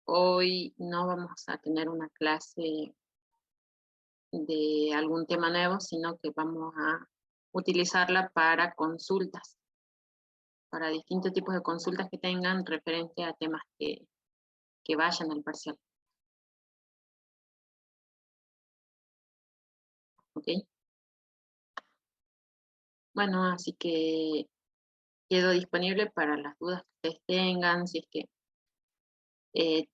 hoy no vamos a tener una clase de algún tema nuevo, sino que vamos a utilizarla para consultas, para distintos tipos de consultas que tengan referente a temas que vayan al parcial. ¿Ok? Bueno, así que quedo disponible para las dudas que ustedes tengan, si es que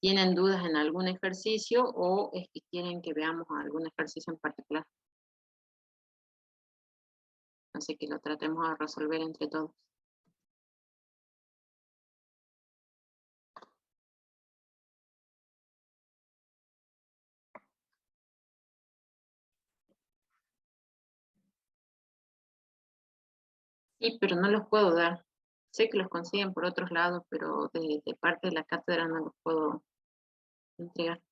tienen dudas en algún ejercicio o es que quieren que veamos algún ejercicio en particular. Así que lo tratemos de resolver entre todos. Sí, pero no los puedo dar. Sé que los consiguen por otros lados, pero de parte de la cátedra no los puedo entregar.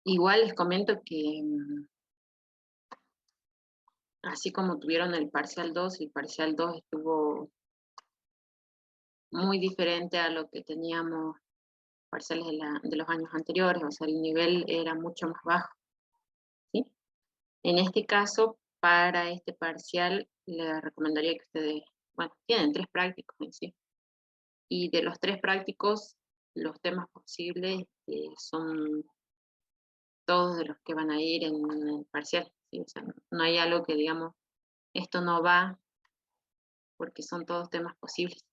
Igual les comento que así como tuvieron el parcial 2 estuvo muy diferente a lo que teníamos parciales de los años anteriores, o sea, el nivel era mucho más bajo, ¿sí? En este caso, para este parcial, les recomendaría que ustedes, bueno, tienen 3 prácticos en sí, y de los 3 prácticos, los temas posibles son todos de los que van a ir en el parcial, ¿sí? O sea, no hay algo que digamos, esto no va, porque son todos temas posibles.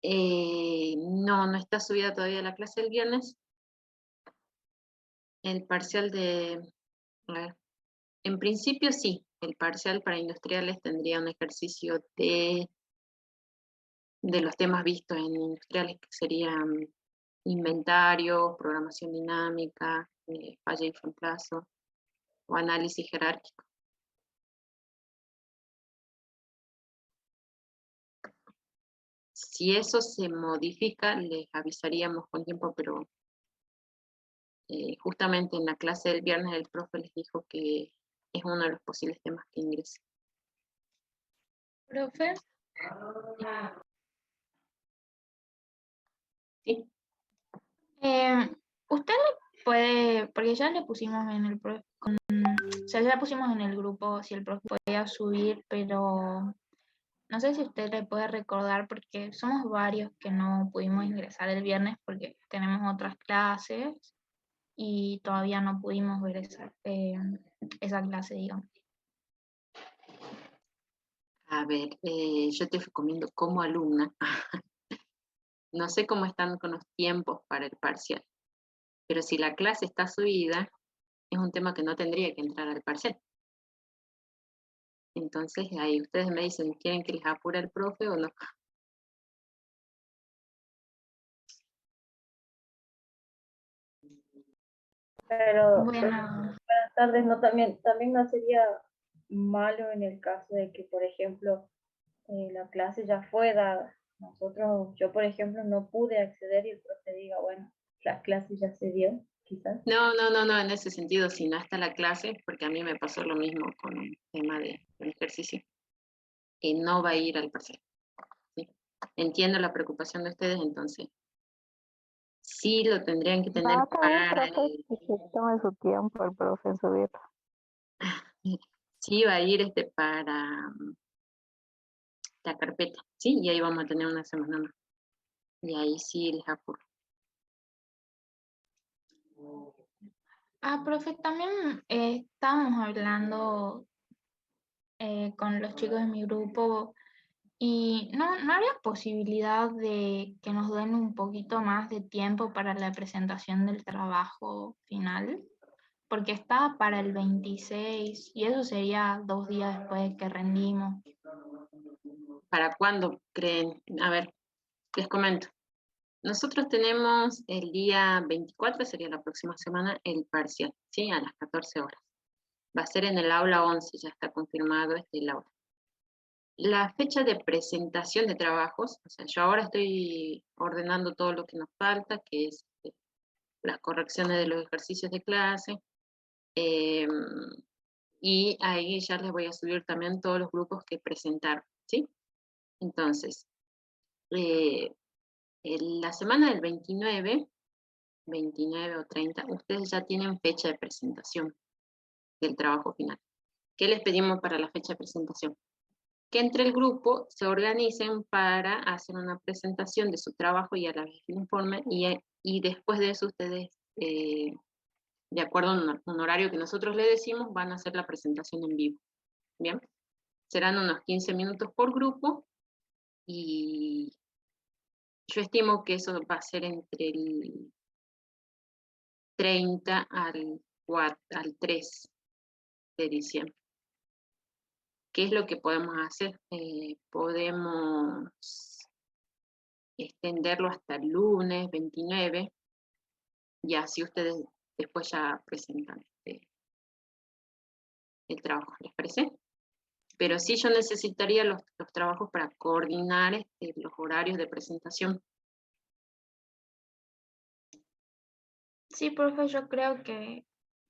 No, no está subida todavía la clase del viernes. El parcial a ver, en principio sí, el parcial para industriales tendría un ejercicio de los temas vistos en industriales, que serían inventario, programación dinámica, falla y reemplazo, o análisis jerárquico. Si eso se modifica, les avisaríamos con tiempo, pero justamente en la clase del viernes el profe les dijo que es uno de los posibles temas que ingrese. Profe. Sí. Usted puede, porque ya le pusimos en el o sea, ya pusimos en el grupo si el profe podía subir, pero no sé si usted le puede recordar, porque somos varios que no pudimos ingresar el viernes porque tenemos otras clases y todavía no pudimos ver esa clase, digamos. A ver, yo te recomiendo como alumna, no sé cómo están con los tiempos para el parcial, pero si la clase está subida, es un tema que no tendría que entrar al parcial. Entonces, ahí ustedes me dicen, ¿quieren que les apure el profe o no? Pero Bueno, buenas tardes, no, también no sería malo en el caso de que, por ejemplo, la clase ya fue dada. Yo, por ejemplo, no pude acceder y el profe diga, bueno, la clase ya se dio, quizás. No, en ese sentido, si no está la clase, porque a mí me pasó lo mismo con el tema del ejercicio, no va a ir al parcial. ¿Sí? Entiendo la preocupación de ustedes, entonces, sí lo tendrían que tener No, también, para profe, que se tome su tiempo el profe en subirlo. sí va a ir para la carpeta, ¿sí? Y ahí vamos a tener una semana más. Y ahí sí les apuro. profe, también estábamos hablando con los chicos de mi grupo y no habría posibilidad de que nos den un poquito más de tiempo para la presentación del trabajo final, porque está para el 26 y eso sería 2 días después de que rendimos. ¿Para cuándo creen? A ver, les comento. Nosotros tenemos el día 24, sería la próxima semana, el parcial, ¿sí? A las 14 horas. Va a ser en el aula 11, ya está confirmado el aula. La fecha de presentación de trabajos, o sea, yo ahora estoy ordenando todo lo que nos falta, que es las correcciones de los ejercicios de clase, y ahí ya les voy a subir también todos los grupos que presentaron, ¿sí? Entonces, la semana del 29 o 30, ustedes ya tienen fecha de presentación del trabajo final. ¿Qué les pedimos para la fecha de presentación? Que entre el grupo se organicen para hacer una presentación de su trabajo y a la vez el informe, y después de eso ustedes, de acuerdo a un horario que nosotros le decimos, van a hacer la presentación en vivo. ¿Bien? Serán unos 15 minutos por grupo, y yo estimo que eso va a ser entre el 30 al 3 de diciembre. ¿Qué es lo que podemos hacer? Podemos extenderlo hasta el lunes 29, y así ustedes después ya presentan el trabajo, ¿les parece? Pero sí, yo necesitaría los trabajos para coordinar los horarios de presentación. Sí, profe, yo creo que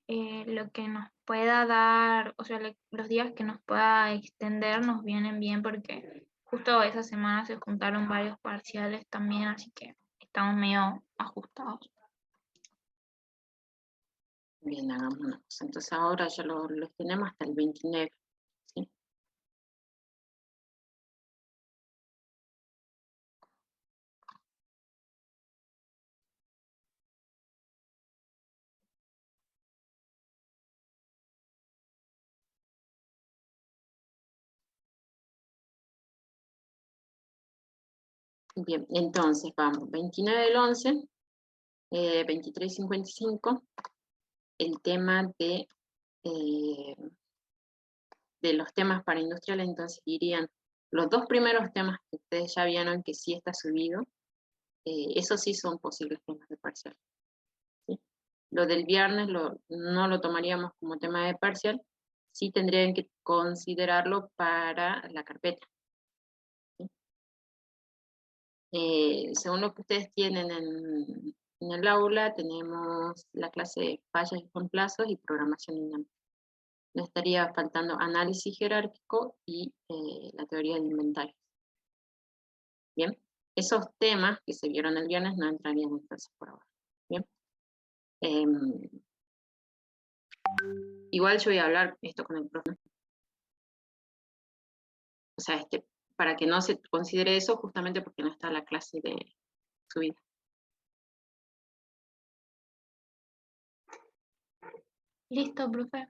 lo que nos pueda dar, o sea, los días que nos pueda extender nos vienen bien porque justo esa semana se juntaron varios parciales también, así que estamos medio ajustados. Bien, hagamos una cosa. Entonces ahora ya los tenemos hasta el 29, ¿sí? Bien, entonces vamos, 29 del 11, 23:55, el tema de los temas para industriales. Entonces irían los dos primeros temas que ustedes ya vieron que sí está subido, esos sí son posibles temas de parcial, ¿sí? Lo del viernes no lo tomaríamos como tema de parcial, sí tendrían que considerarlo para la carpeta, ¿sí? Según lo que ustedes tienen en el aula, tenemos la clase de fallas y reemplazos y programación dinámica. Nos estaría faltando análisis jerárquico y la teoría de inventarios. Bien, esos temas que se vieron el viernes no entrarían entonces por ahora. Bien. Igual yo voy a hablar esto con el profe. O sea, para que no se considere eso, justamente porque no está la clase de subida. Listo, profe.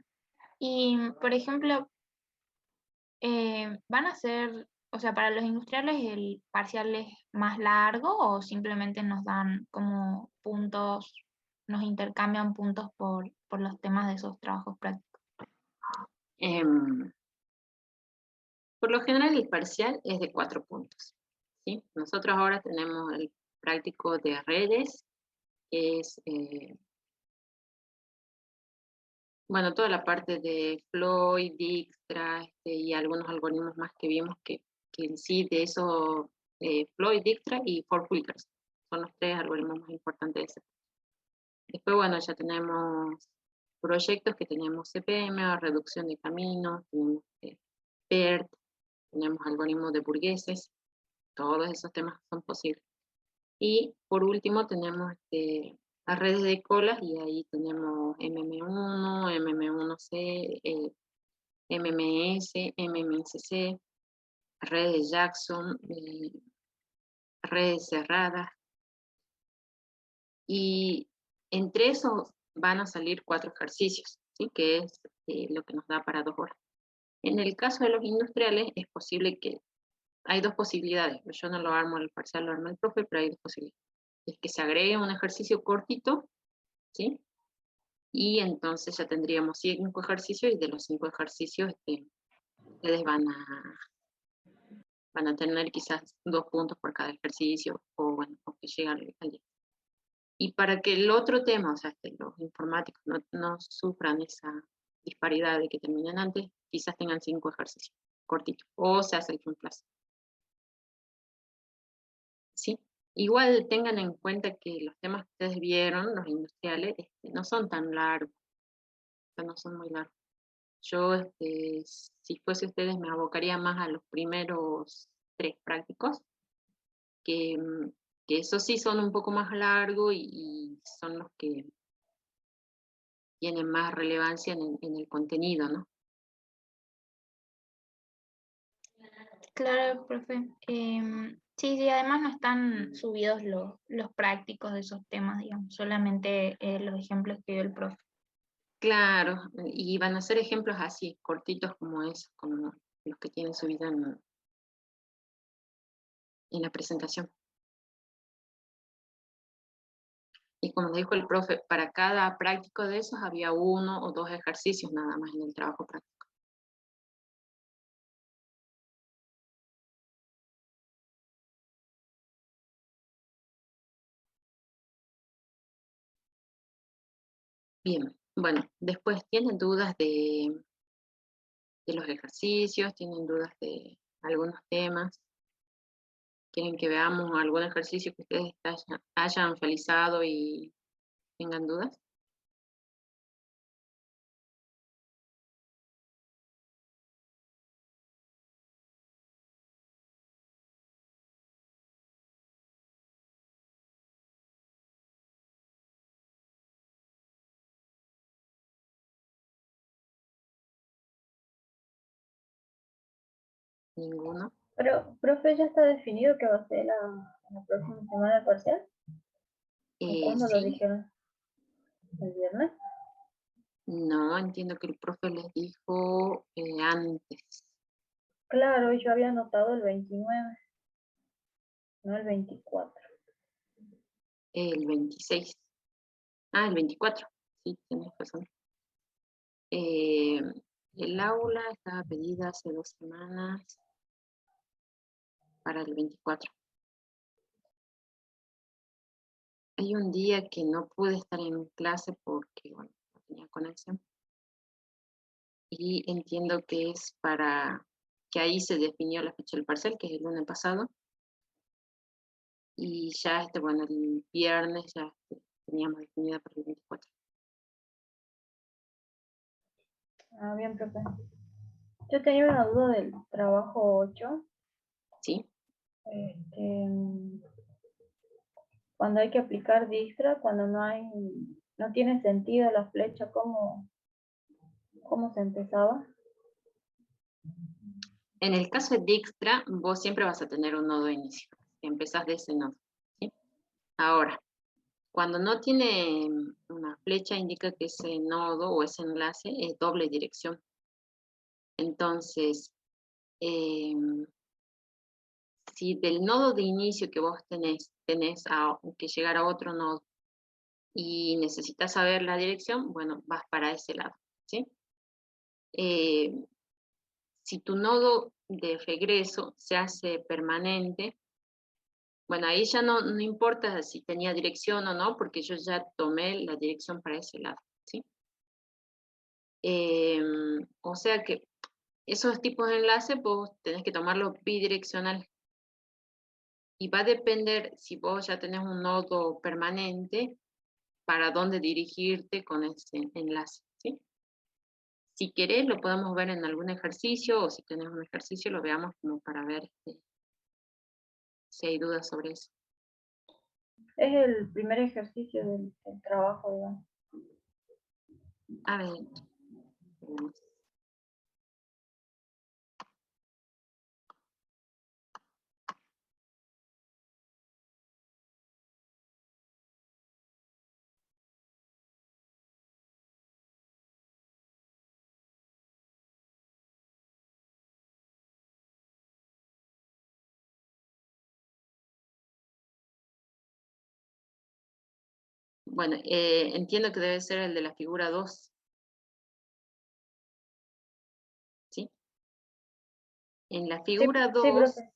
Y, por ejemplo, ¿van a ser, o sea, para los industriales el parcial es más largo o simplemente nos dan como puntos, nos intercambian puntos por los temas de esos trabajos prácticos? Por lo general el parcial es de 4 puntos, ¿sí? Nosotros ahora tenemos el práctico de redes, que es, bueno, toda la parte de Floyd, Dijkstra, y algunos algoritmos más que vimos que en sí de eso, Floyd, Dijkstra y Four-Filters son los 3 algoritmos más importantes de ese. Después, bueno, ya tenemos proyectos que tenemos CPM, o reducción de caminos, tenemos PERT, tenemos algoritmos de burgueses, todos esos temas son posibles. Y por último tenemos las redes de colas, y ahí tenemos MM1, MM1C, MMS, MMSC, redes de Jackson, redes cerradas, y entre esos van a salir 4 ejercicios, ¿sí? Que es lo que nos da para 2 horas. En el caso de los industriales es posible que, hay 2 posibilidades, yo no lo armo el parcial, lo arma el profe, pero hay 2 posibilidades. Es que se agregue un ejercicio cortito, ¿sí? Y entonces ya tendríamos 5 ejercicios, y de los 5 ejercicios ustedes van a tener quizás 2 puntos por cada ejercicio, o bueno, o que lleguen al 10. Y para que el otro tema, o sea, los informáticos no sufran esa disparidad de que terminen antes, quizás tengan 5 ejercicios cortitos, o se hace el reemplazo. ¿Sí? Igual tengan en cuenta que los temas que ustedes vieron, los industriales, no son tan largos, o sea, no son muy largos. Yo, si fuese ustedes, me abocaría más a los primeros 3 prácticos, que, que esos sí son un poco más largos y son los que tienen más relevancia en el contenido, ¿no? Claro, profe. Sí, sí, además no están subidos los prácticos de esos temas, digamos, solamente los ejemplos que dio el profe. Claro, y van a ser ejemplos así, cortitos como esos, como los que tienen subida en la presentación. Y como dijo el profe, para cada práctico de esos había 1 o 2 ejercicios nada más en el trabajo práctico. Bien, bueno, después tienen dudas de los ejercicios, tienen dudas de algunos temas. ¿Quieren que veamos algún ejercicio que ustedes hayan realizado y tengan dudas? ¿Ninguno? Pero, profe, ¿ya está definido que va a ser la próxima semana de parcial? ¿O cuándo lo Sí, dijeron? ¿El viernes? no, entiendo que el profe les dijo antes, Claro, yo había anotado el 29, no el 24. el 26. Ah, el 24, sí, tienes razón. Eh, el aula estaba pedida hace 2 semanas para el 24. Hay un día que no pude estar en clase porque, bueno, no tenía conexión. Y entiendo que es para que ahí se definió la fecha del parcial, que es el lunes pasado. Y ya, bueno, el viernes ya teníamos definida para el 24. Ah, bien, profe. Yo tenía una duda del trabajo 8. ¿Sí? Cuando hay que aplicar Dijkstra, cuando no tiene sentido la flecha, ¿cómo se empezaba? En el caso de Dijkstra, vos siempre vas a tener un nodo de inicio. Empezás de ese nodo. ¿Sí? Ahora, cuando no tiene una flecha, indica que ese nodo o ese enlace es doble dirección. Entonces, si del nodo de inicio que vos tenés que llegar a otro nodo y necesitas saber la dirección, bueno, vas para ese lado, ¿sí? Si tu nodo de regreso se hace permanente, bueno, ahí ya no importa si tenía dirección o no, porque yo ya tomé la dirección para ese lado, ¿sí? O sea que esos tipos de enlaces vos tenés que tomarlo bidireccional. Y va a depender si vos ya tenés un nodo permanente, para dónde dirigirte con ese enlace, ¿sí? Si querés, lo podemos ver en algún ejercicio, o si tenés un ejercicio, lo veamos como para ver si hay dudas sobre eso. Es el primer ejercicio del trabajo, digamos. A ver, veamos. Bueno, entiendo que debe ser el de la figura 2, ¿sí? En la Sí, figura sí, 2, profe.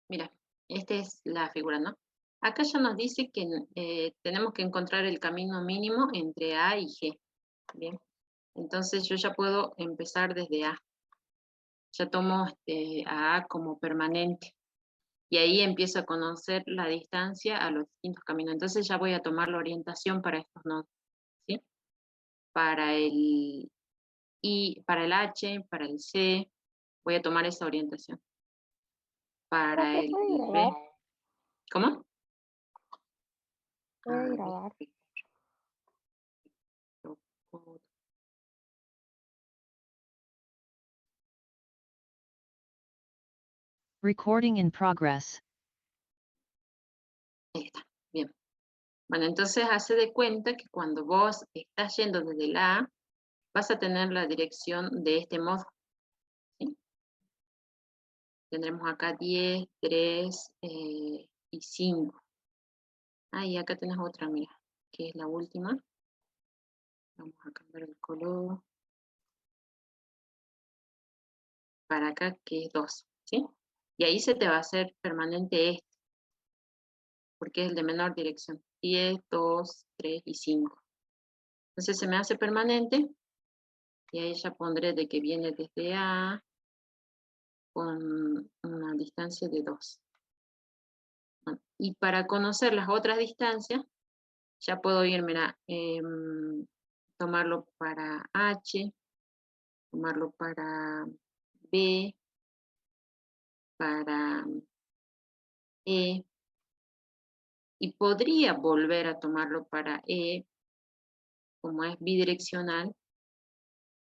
mira, esta es la figura, ¿no? Acá ya nos dice que tenemos que encontrar el camino mínimo entre A y G. Bien, entonces yo ya puedo empezar desde A. Ya tomo a A como permanente. Y ahí empiezo a conocer la distancia a los distintos caminos. Entonces ya voy a tomar la orientación para estos nodos, ¿sí? Para el I, para el H, para el C, voy a tomar esa orientación. Para Profe, el ¿puede B. grabar? ¿Cómo? ¿Puede A ver, grabar? Recording in progress. ahí está, bien. Bueno, entonces hace de cuenta que cuando vos estás yendo desde la A, vas a tener la dirección de este modo, ¿sí? Tendremos acá 10, 3 y 5. Ah, y acá tenés otra, mira, que es la última. Vamos a cambiar el color. Para acá, que es 2, ¿sí? Y ahí se te va a hacer permanente este, porque es el de menor dirección. 10, 2, 3 y 5. Entonces se me hace permanente, y ahí ya pondré de que viene desde A, con una distancia de 2. Bueno, y para conocer las otras distancias, ya puedo ir, mira, tomarlo para H, tomarlo para B, para E, y podría volver a tomarlo para E, como es bidireccional,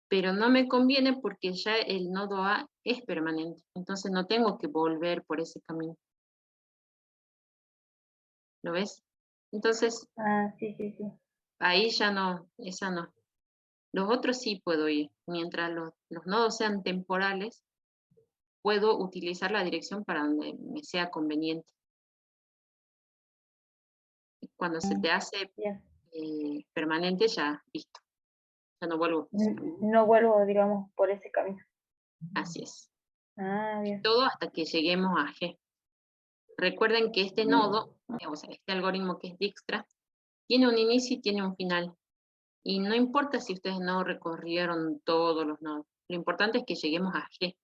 pero no me conviene porque ya el nodo A es permanente, entonces no tengo que volver por ese camino. ¿Lo ves? Entonces, Ah, sí, sí, sí. ahí ya no, esa no. Los otros sí puedo ir. Mientras los nodos sean temporales, puedo utilizar la dirección para donde me sea conveniente. Cuando se te hace Bien. permanente, ya listo. Ya no vuelvo. No vuelvo, digamos, por ese camino. Así es. Ah, bien. Todo hasta que lleguemos a G. Recuerden que este nodo, o sea, este algoritmo que es Dijkstra, tiene un inicio y tiene un final. Y no importa si ustedes no recorrieron todos los nodos. Lo importante es que lleguemos a G.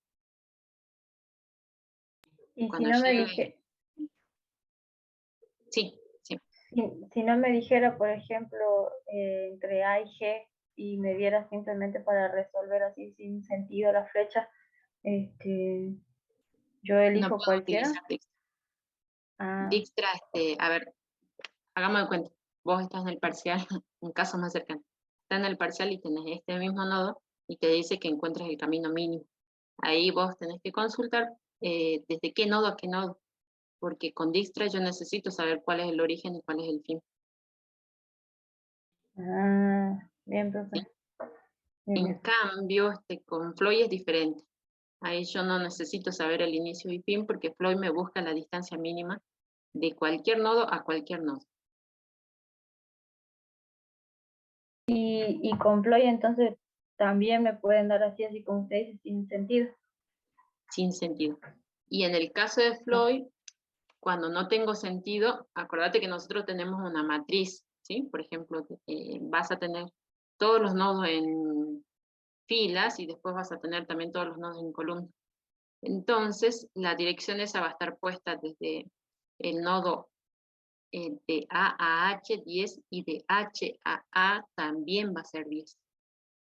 Y si Cuando no me llegue... Sí, sí. si no me dijera, por ejemplo, entre A y G, y me diera simplemente para resolver así sin sentido la flecha, yo No elijo puedo cualquiera. utilizar Dijkstra. Ah, Dijkstra, a ver, hagamos de cuenta. Vos estás en el parcial, un caso más cercano. Estás en el parcial y tenés este mismo nodo y te dice que encuentres el camino mínimo. Ahí vos tenés que consultar desde qué nodo a qué nodo, porque con Dijkstra yo necesito saber cuál es el origen y cuál es el fin. bien, profe. ¿Sí? Bien, En bien. cambio, con Floy es diferente. Ahí yo no necesito saber el inicio y fin porque Floy me busca la distancia mínima de cualquier nodo a cualquier nodo. Y con Ploy entonces también me pueden dar así como usted dice, sin sentido. Sin sentido. Y en el caso de Floyd, cuando no tengo sentido, acordate que nosotros tenemos una matriz, ¿sí? Por ejemplo, vas a tener todos los nodos en filas y después vas a tener también todos los nodos en columna. Entonces, la dirección esa va a estar puesta desde el nodo de A a H 10 y de H a A también va a ser 10.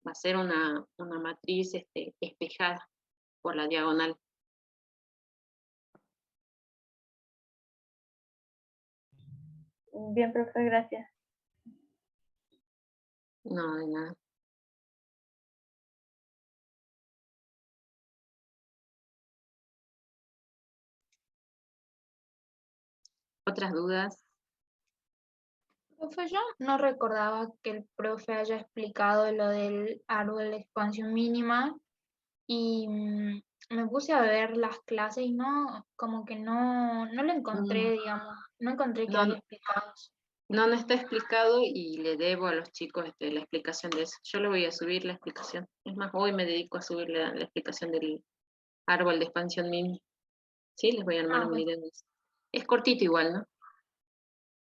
Va a ser una matriz espejada por la diagonal. Bien, profe, gracias. No, de nada. ¿Otras dudas? Profe, yo no recordaba que el profe haya explicado lo del árbol de expansión mínima y me puse a ver las clases y no, como que no lo encontré, digamos, no encontré que No, haya explicado eso. no está explicado y le debo a los chicos la explicación de eso. Yo le voy a subir la explicación. Es más, hoy me dedico a subir la explicación del árbol de expansión mínima. Sí, les voy a armar Ah, un bueno, video de eso. Es cortito igual, ¿no?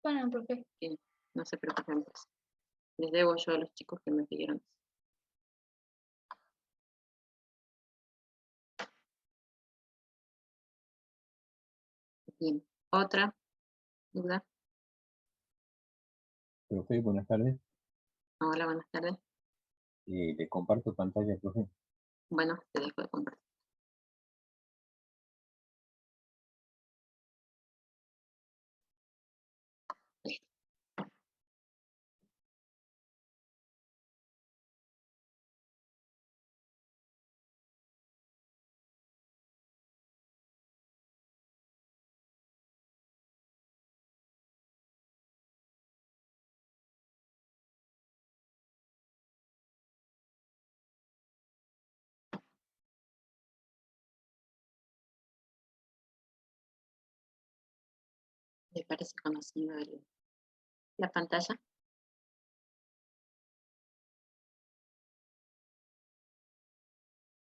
Bueno, profe. que no se preocupen, pues. Les debo yo a los chicos que me pidieron. Bien, ¿otra duda? Profe, buenas tardes. Hola, buenas tardes. Le comparto pantalla, profe. Bueno, te dejo de compartir. ¿Les parece conocido la pantalla?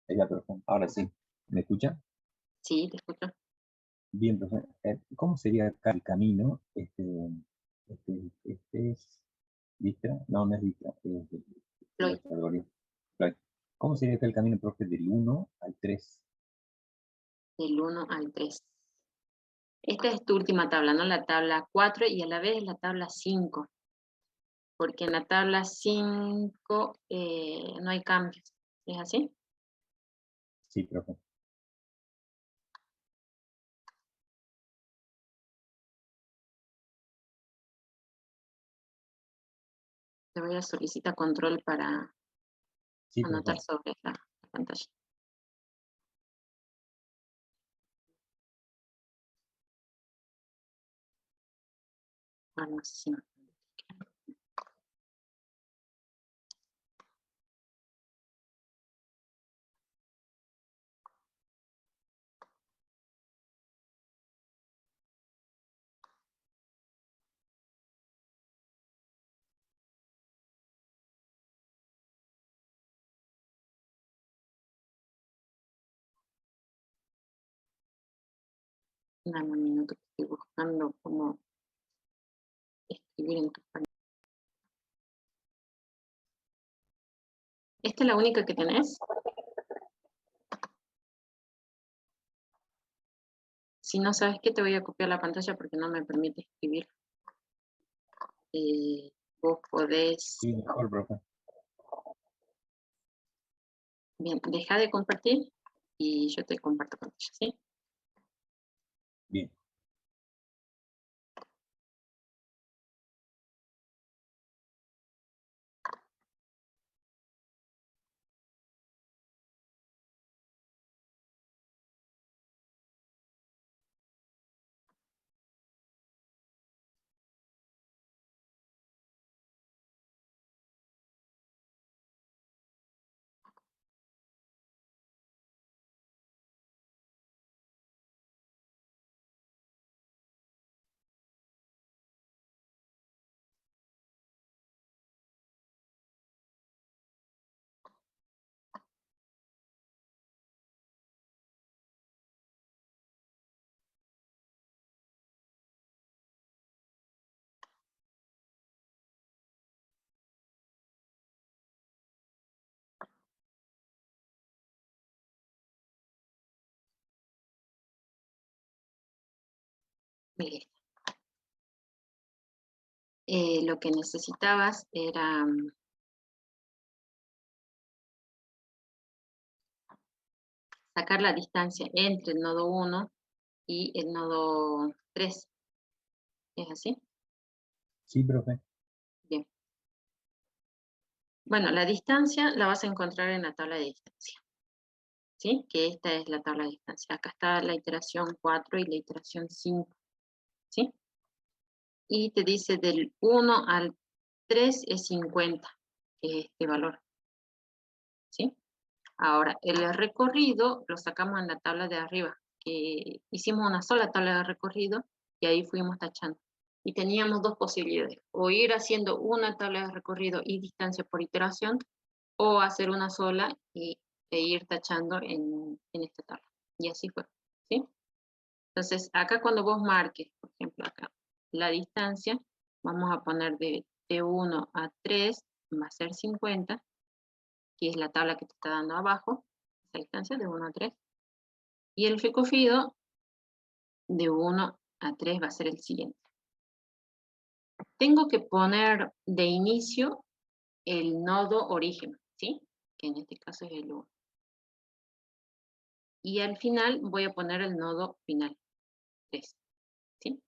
Ya, profe. Ahora sí. ¿Me escucha? Sí, te escucho. Bien, profe. ¿Cómo sería acá el camino? Este es Vistra. No, no es Vistra. Floyd, Floyd. ¿Cómo sería acá el camino, profe, del 1 al 3? del 1 al 3. Esta es tu última tabla, ¿no? La tabla 4 y a la vez la tabla 5. Porque en la tabla 5 no hay cambios. ¿Es así? Sí, profe. Te voy a solicitar control para Sí, anotar profe. sobre la pantalla. Almacén. Dame un minuto que estoy buscando cómo escribir en tu pantalla. ¿Esta es la única que tenés? Si no sabes qué, te voy a copiar la pantalla porque no me permite escribir. Vos podés... Sí, mejor, profe. Bien, deja de compartir y yo te comparto pantalla, ¿sí? Bien. Listo. Lo que necesitabas era sacar la distancia entre el nodo 1 y el nodo 3. ¿Es así? Sí, profe. Bien. Bueno, la distancia la vas a encontrar en la tabla de distancia. ¿Sí? Que esta es la tabla de distancia. Acá está la iteración 4 y la iteración 5. ¿Sí? Y te dice del 1 al 3 es 50, que es este valor. ¿Sí? Ahora, el recorrido lo sacamos en la tabla de arriba, que hicimos una sola tabla de recorrido y ahí fuimos tachando. Y teníamos dos posibilidades, o ir haciendo una tabla de recorrido y distancia por iteración, o hacer una sola e ir tachando en esta tabla. Y así fue, ¿sí? Entonces, acá cuando vos marques, por ejemplo, acá, la distancia, vamos a poner de 1 a 3, va a ser 50, que es la tabla que te está dando abajo, esa distancia de 1 a 3. Y el recogido de 1 a 3 va a ser el siguiente. Tengo que poner de inicio el nodo origen, ¿sí? Que en este caso es el 1. Y al final voy a poner el nodo final, 3, ¿sí?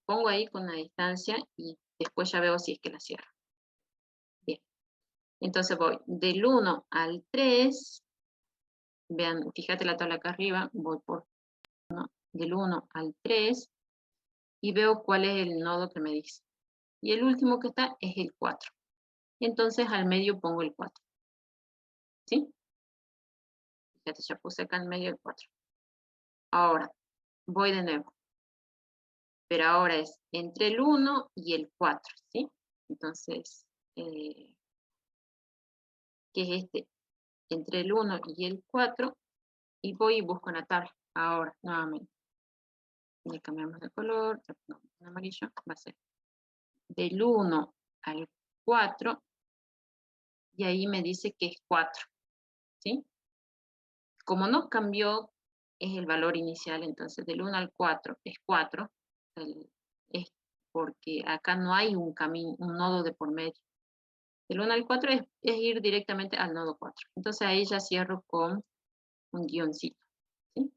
Pongo ahí con la distancia y después ya veo si es que la cierro. Bien. Entonces voy del 1 al 3. Vean, fíjate la tabla acá arriba, voy por del 1 al 3 y veo cuál es el nodo que me dice. Y el último que está es el 4. Entonces al medio pongo el 4. ¿Sí? Fíjate, ya puse acá en medio el 4. Ahora, voy de nuevo. Pero ahora es entre el 1 y el 4, ¿sí? Entonces, ¿qué es este? Entre el 1 y el 4, y voy y busco en la tabla. Ahora, nuevamente. Le cambiamos de color, no, en amarillo, va a ser del 1 al 4, y ahí me dice que es 4, ¿sí? Como no cambió, es el valor inicial, entonces del 1 al 4 es 4, es porque acá no hay un camino, un nodo de por medio. Del 1 al 4 es ir directamente al nodo 4. Entonces ahí ya cierro con un guioncito, ¿sí?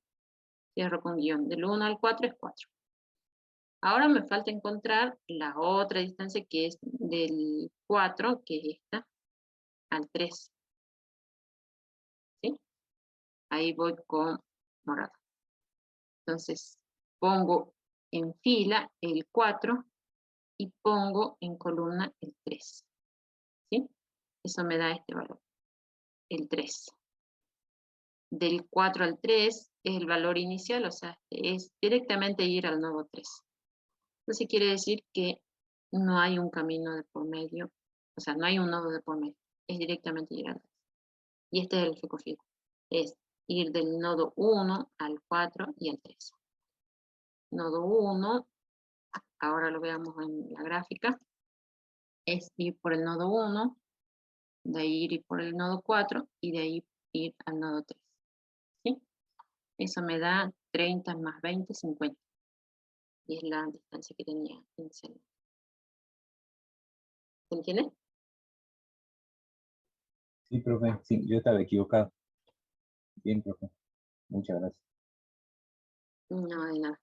Cierro con guión. Del 1 al 4 es 4. Ahora me falta encontrar la otra distancia que es del 4, que es esta, al 3. ¿Sí? Ahí voy con morado. Entonces pongo en fila el 4 y pongo en columna el 3. ¿Sí? Eso me da este valor, el 3. Del 4 al 3 es el valor inicial, o sea, es directamente ir al nodo 3. Entonces quiere decir que no hay un camino de por medio, o sea, no hay un nodo de por medio, es directamente ir al 3. Y este es el recogido, es ir del nodo 1 al 4 y al 3. Nodo 1, ahora lo veamos en la gráfica, es ir por el nodo 1, de ahí ir por el nodo 4 y de ahí ir al nodo 3. ¿Sí? Eso me da 30 más 20, 50. Y es la distancia que tenía inicialmente. ¿Se entiende? Sí, profe, sí, yo estaba equivocado. Bien, profe. Muchas gracias. No, de nada.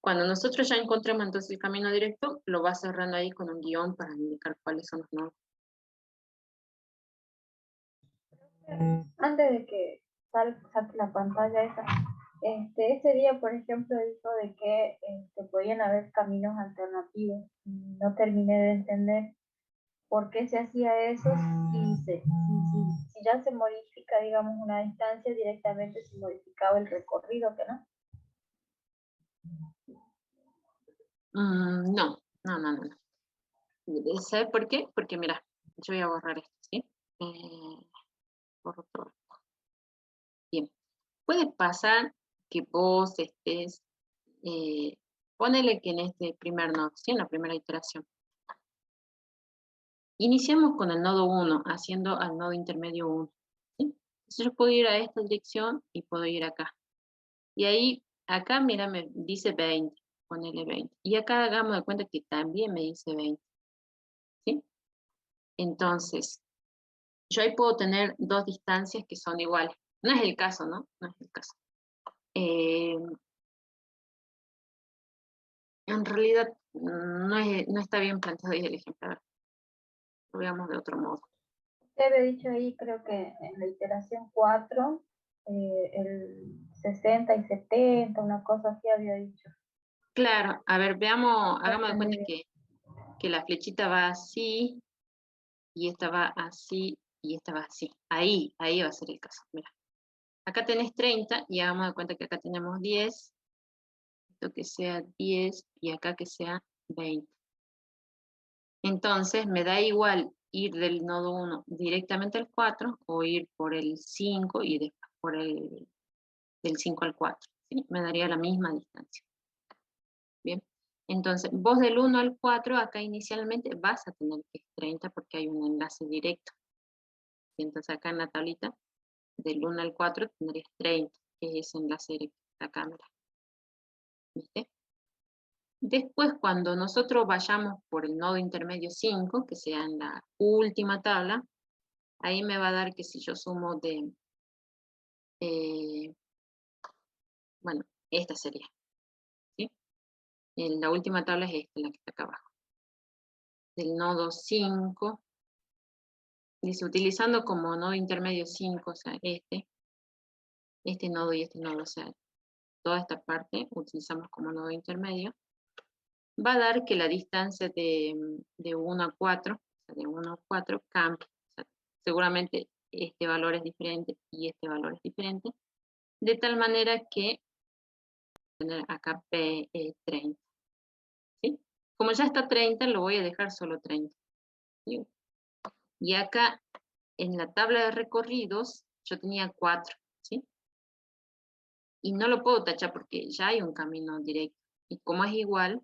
Cuando nosotros ya encontremos entonces el camino directo, lo va cerrando ahí con un guión para indicar cuáles son los nodos. Antes de que salte la pantalla esa, ese día, por ejemplo, dijo de que podían haber caminos alternativos. No terminé de entender por qué se hacía eso si ya se modifica, digamos, una distancia, directamente se modificaba el recorrido, ¿que no? No. ¿Sabe por qué? Porque mira, yo voy a borrar esto, ¿sí? Borro todo. Bien. Puede pasar que vos estés, ponele que en este primer nodo, ¿sí? En la primera iteración. Iniciamos con el nodo 1, haciendo al nodo intermedio 1. ¿Sí? Entonces yo puedo ir a esta dirección y puedo ir acá. Y ahí, acá, mira, me dice 20, ponele 20. Y acá hagamos de cuenta que también me dice 20. ¿Sí? Entonces, yo ahí puedo tener dos distancias que son iguales. No es el caso, ¿no? No es el caso. En realidad, no está bien planteado ahí el ejemplo. A ver, lo veamos de otro modo. Usted había dicho ahí, creo que en la iteración 4, el 60 y 70, una cosa así había dicho. Claro, a ver, veamos, hagamos de cuenta Muy bien. que la flechita va así, y esta va así, y esta va así. Ahí va a ser el caso. Mira, acá tenés 30, y hagamos de cuenta que acá tenemos 10, esto que sea 10, y acá que sea 20. Entonces, me da igual ir del nodo 1 directamente al 4, o ir por el 5 y después por del 5 al 4. ¿Sí? Me daría la misma distancia. Bien. Entonces, vos del 1 al 4, acá inicialmente vas a tener que es 30 porque hay un enlace directo. Y entonces acá en la tablita, del 1 al 4 tendrías 30, que es ese enlace directo de la cámara. ¿Viste? Después, cuando nosotros vayamos por el nodo intermedio 5, que sea en la última tabla, ahí me va a dar que si yo sumo de, bueno, esta sería, ¿sí? La última tabla es esta, la que está acá abajo. Del nodo 5, dice, utilizando como nodo intermedio 5, o sea, este nodo y este nodo, o sea, toda esta parte utilizamos como nodo intermedio, va a dar que la distancia de 1 a 4, o sea, de 1 a 4 cambia. O sea, seguramente este valor es diferente y este valor es diferente, de tal manera que tener acá P, 30. ¿Sí? Como ya está 30, lo voy a dejar solo 30. ¿Sí? Y acá en la tabla de recorridos yo tenía 4, ¿sí? Y no lo puedo tachar porque ya hay un camino directo. Y como es igual,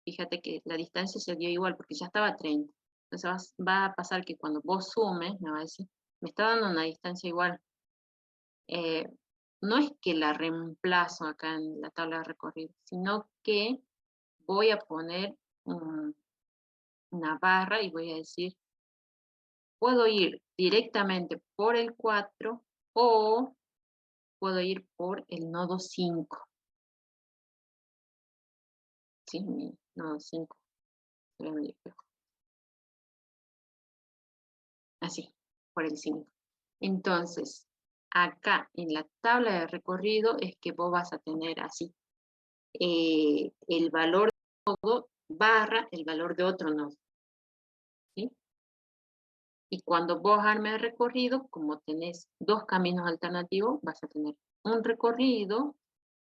fíjate que la distancia se dio igual porque ya estaba 30. Entonces va a pasar que cuando vos sumes, me va a decir, me está dando una distancia igual. No es que la reemplazo acá en la tabla de recorrido, sino que voy a poner una barra y voy a decir, puedo ir directamente por el 4 o puedo ir por el nodo 5. ¿Sí? Mi nodo 5. Así, por el 5. Entonces, acá en la tabla de recorrido es que vos vas a tener así el valor de nodo barra el valor de otro nodo. ¿Sí? Y cuando vos armes el recorrido, como tenés dos caminos alternativos, vas a tener un recorrido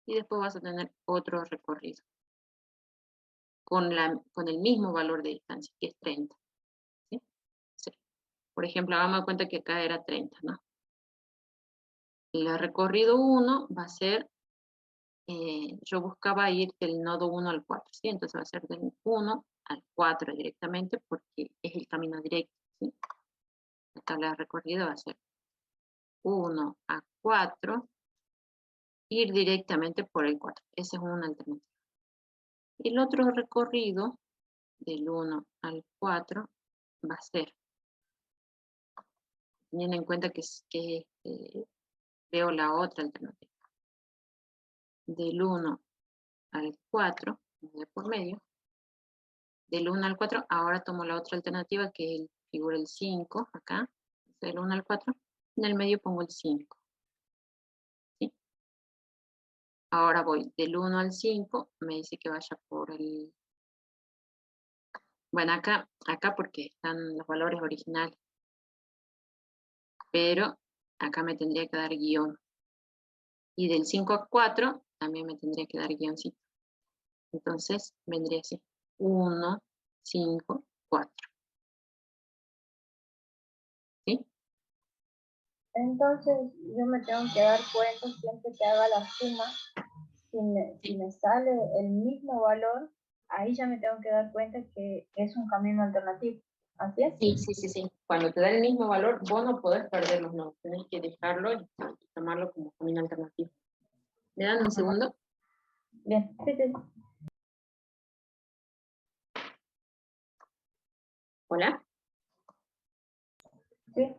y después vas a tener otro recorrido. Con el mismo valor de distancia, que es 30. ¿Sí? Sí. Por ejemplo, hagamos de cuenta que acá era 30, ¿no? El recorrido 1 va a ser, yo buscaba ir del nodo 1 al 4, ¿sí? Entonces va a ser del 1 al 4 directamente porque es el camino directo, ¿sí? La tabla de recorrido va a ser 1 a 4, ir directamente por el 4. Esa es una alternativa. El otro recorrido, del 1 al 4, va a ser, teniendo en cuenta que veo la otra alternativa. Del 1 al 4, de por medio. Del 1 al 4, ahora tomo la otra alternativa que figura el 5, acá. Del 1 al 4, en el medio pongo el 5. ¿Sí? Ahora voy del 1 al 5, me dice que vaya por el... Bueno, acá porque están los valores originales. Pero acá me tendría que dar guión. Y del 5 a 4 también me tendría que dar guioncito. Entonces vendría así. 1, 5, 4. ¿Sí? Entonces yo me tengo que dar cuenta siempre que haga la suma, si me sale el mismo valor, ahí ya me tengo que dar cuenta que es un camino alternativo. ¿Así es? Sí. Cuando te da el mismo valor, vos no podés perderlos, no. Tenés que dejarlo y tomarlo como camino alternativo. ¿Me dan un segundo? Bien, sí. ¿Hola? Sí.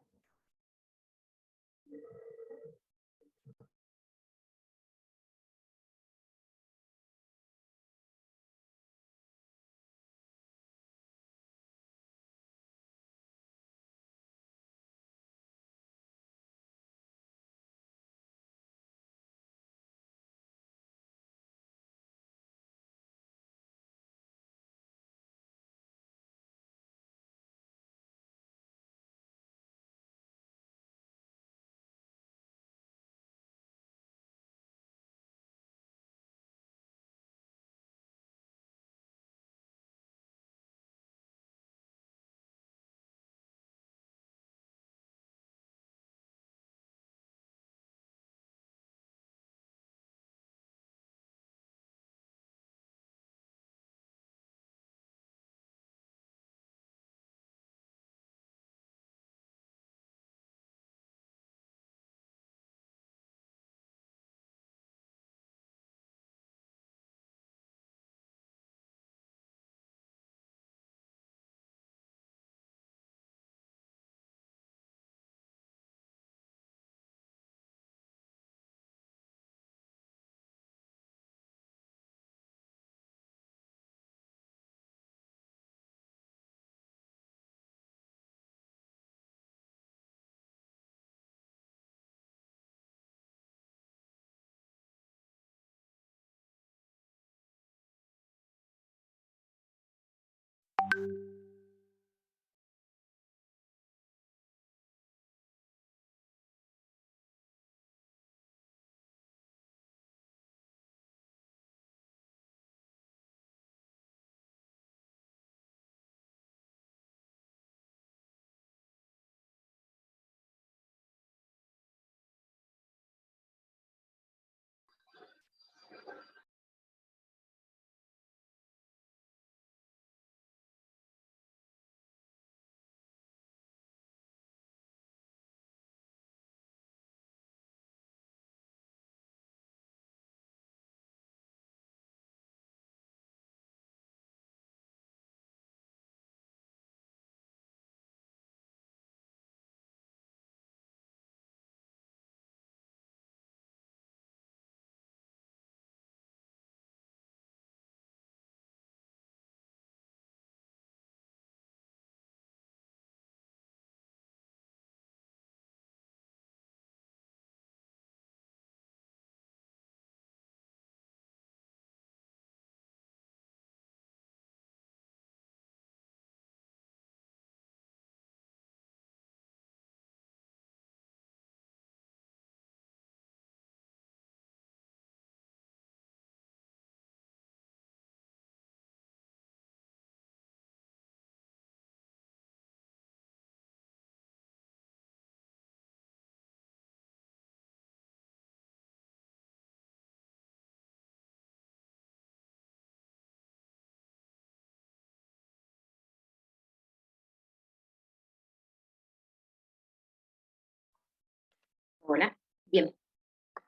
Hola. Bien.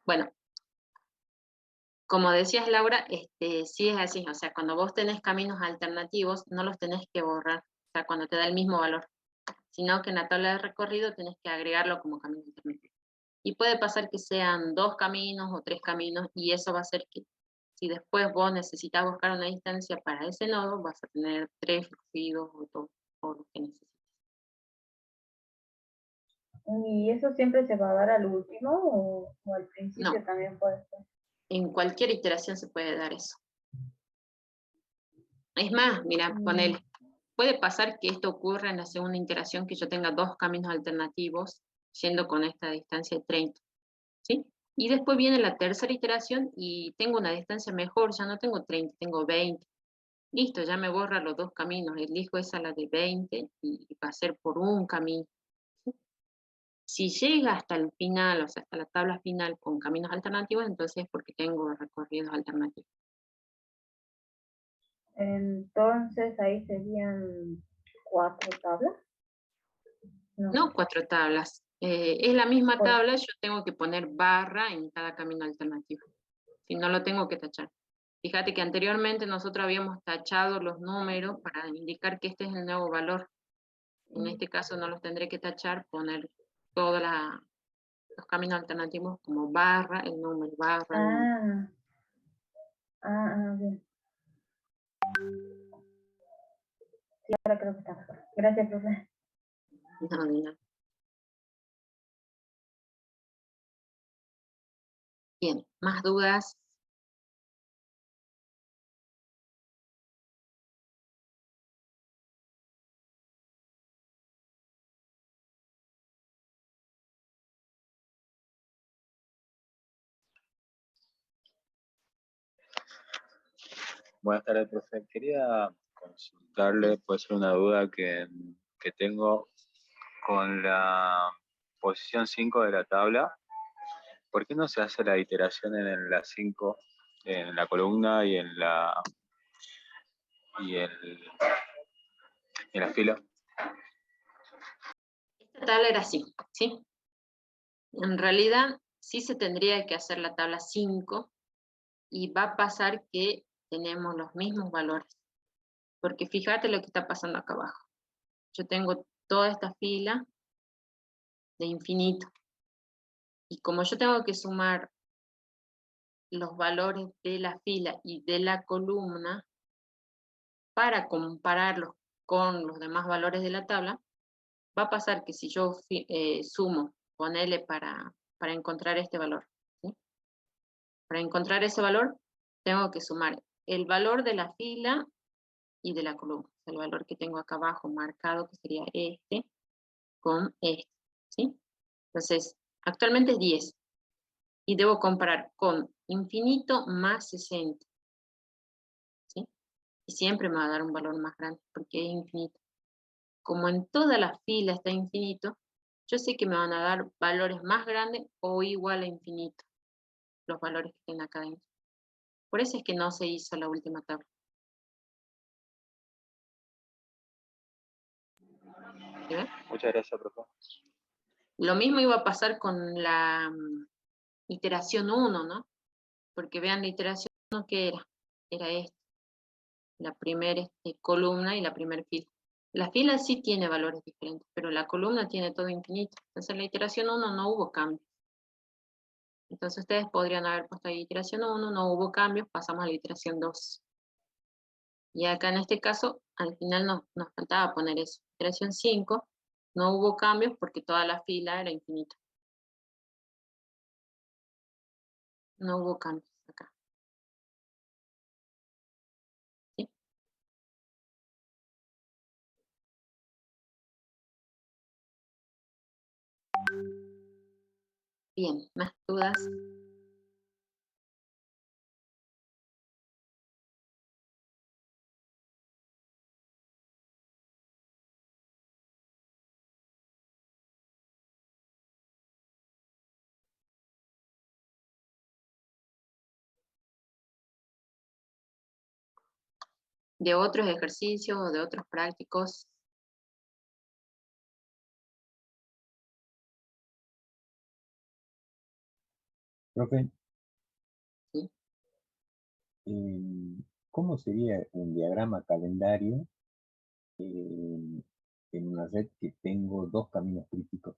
Bueno, como decías, Laura, sí es así. O sea, cuando vos tenés caminos alternativos, no los tenés que borrar. O sea, cuando te da el mismo valor. Sino que en la tabla de recorrido tenés que agregarlo como camino alternativo. Y puede pasar que sean 2 caminos o 3 caminos, y eso va a hacer que si después vos necesitas buscar una distancia para ese nodo, vas a tener 3 fluidos o 2, o lo que necesites. ¿Y eso siempre se va a dar al último o al principio No. también puede ser? En cualquier iteración se puede dar eso. Es más, mira, ponele, puede pasar que esto ocurra en la segunda iteración, que yo tenga 2 caminos alternativos, yendo con esta distancia de 30, ¿sí? Y después viene la tercera iteración y tengo una distancia mejor, ya no tengo 30, tengo 20. Listo, ya me borra los 2 caminos, elijo esa, la de 20, y va a ser por un camino. Si llega hasta el final, o sea, hasta la tabla final con caminos alternativos, entonces es porque tengo recorridos alternativos. Entonces ahí serían 4 tablas. No 4 tablas. Es la misma Por- tabla, yo tengo que poner barra en cada camino alternativo. Si no, lo tengo que tachar. Fíjate que anteriormente nosotros habíamos tachado los números para indicar que este es el nuevo valor. En este caso no los tendré que tachar, poner todos los caminos alternativos como barra, el número, barra, el número. Bien. Sí, ahora creo que está mejor. Gracias, profe. No, de nada. Bien, ¿más dudas? Buenas tardes, profe. Quería consultarle, puede ser una duda que tengo con la posición 5 de la tabla. ¿Por qué no se hace la iteración en la 5, en la columna y en la fila? Esta tabla era así, ¿sí? En realidad, sí se tendría que hacer la tabla 5, y va a pasar que tenemos los mismos valores. Porque fíjate lo que está pasando acá abajo. Yo tengo toda esta fila de infinito. Y como yo tengo que sumar los valores de la fila y de la columna para compararlos con los demás valores de la tabla, va a pasar que si yo sumo, ponele para encontrar este valor, ¿sí? Para encontrar ese valor, tengo que sumar el valor de la fila y de la columna. El valor que tengo acá abajo marcado, que sería este, con este, ¿sí? Entonces, actualmente es 10. Y debo comparar con infinito más 60, ¿sí? Y siempre me va a dar un valor más grande, porque es infinito. Como en toda la fila está infinito, yo sé que me van a dar valores más grandes o igual a infinito, los valores que estén acá dentro. Por eso es que no se hizo la última tabla. ¿Sí ven? Muchas gracias, profe. Lo mismo iba a pasar con la iteración 1, ¿no? Porque vean la iteración 1 que era esta, la primera columna y la primera fila. La fila sí tiene valores diferentes, pero la columna tiene todo infinito. Entonces en la iteración 1 no hubo cambios. Entonces ustedes podrían haber puesto ahí iteración 1, no hubo cambios, pasamos a la iteración 2. Y acá en este caso, al final nos faltaba poner eso. Iteración 5, no hubo cambios porque toda la fila era infinita. No hubo cambios acá. ¿Sí? Bien, ¿más dudas? De otros ejercicios o de otros prácticos. Profe, ¿sí? ¿cómo sería un diagrama calendario en una red que tengo dos caminos críticos?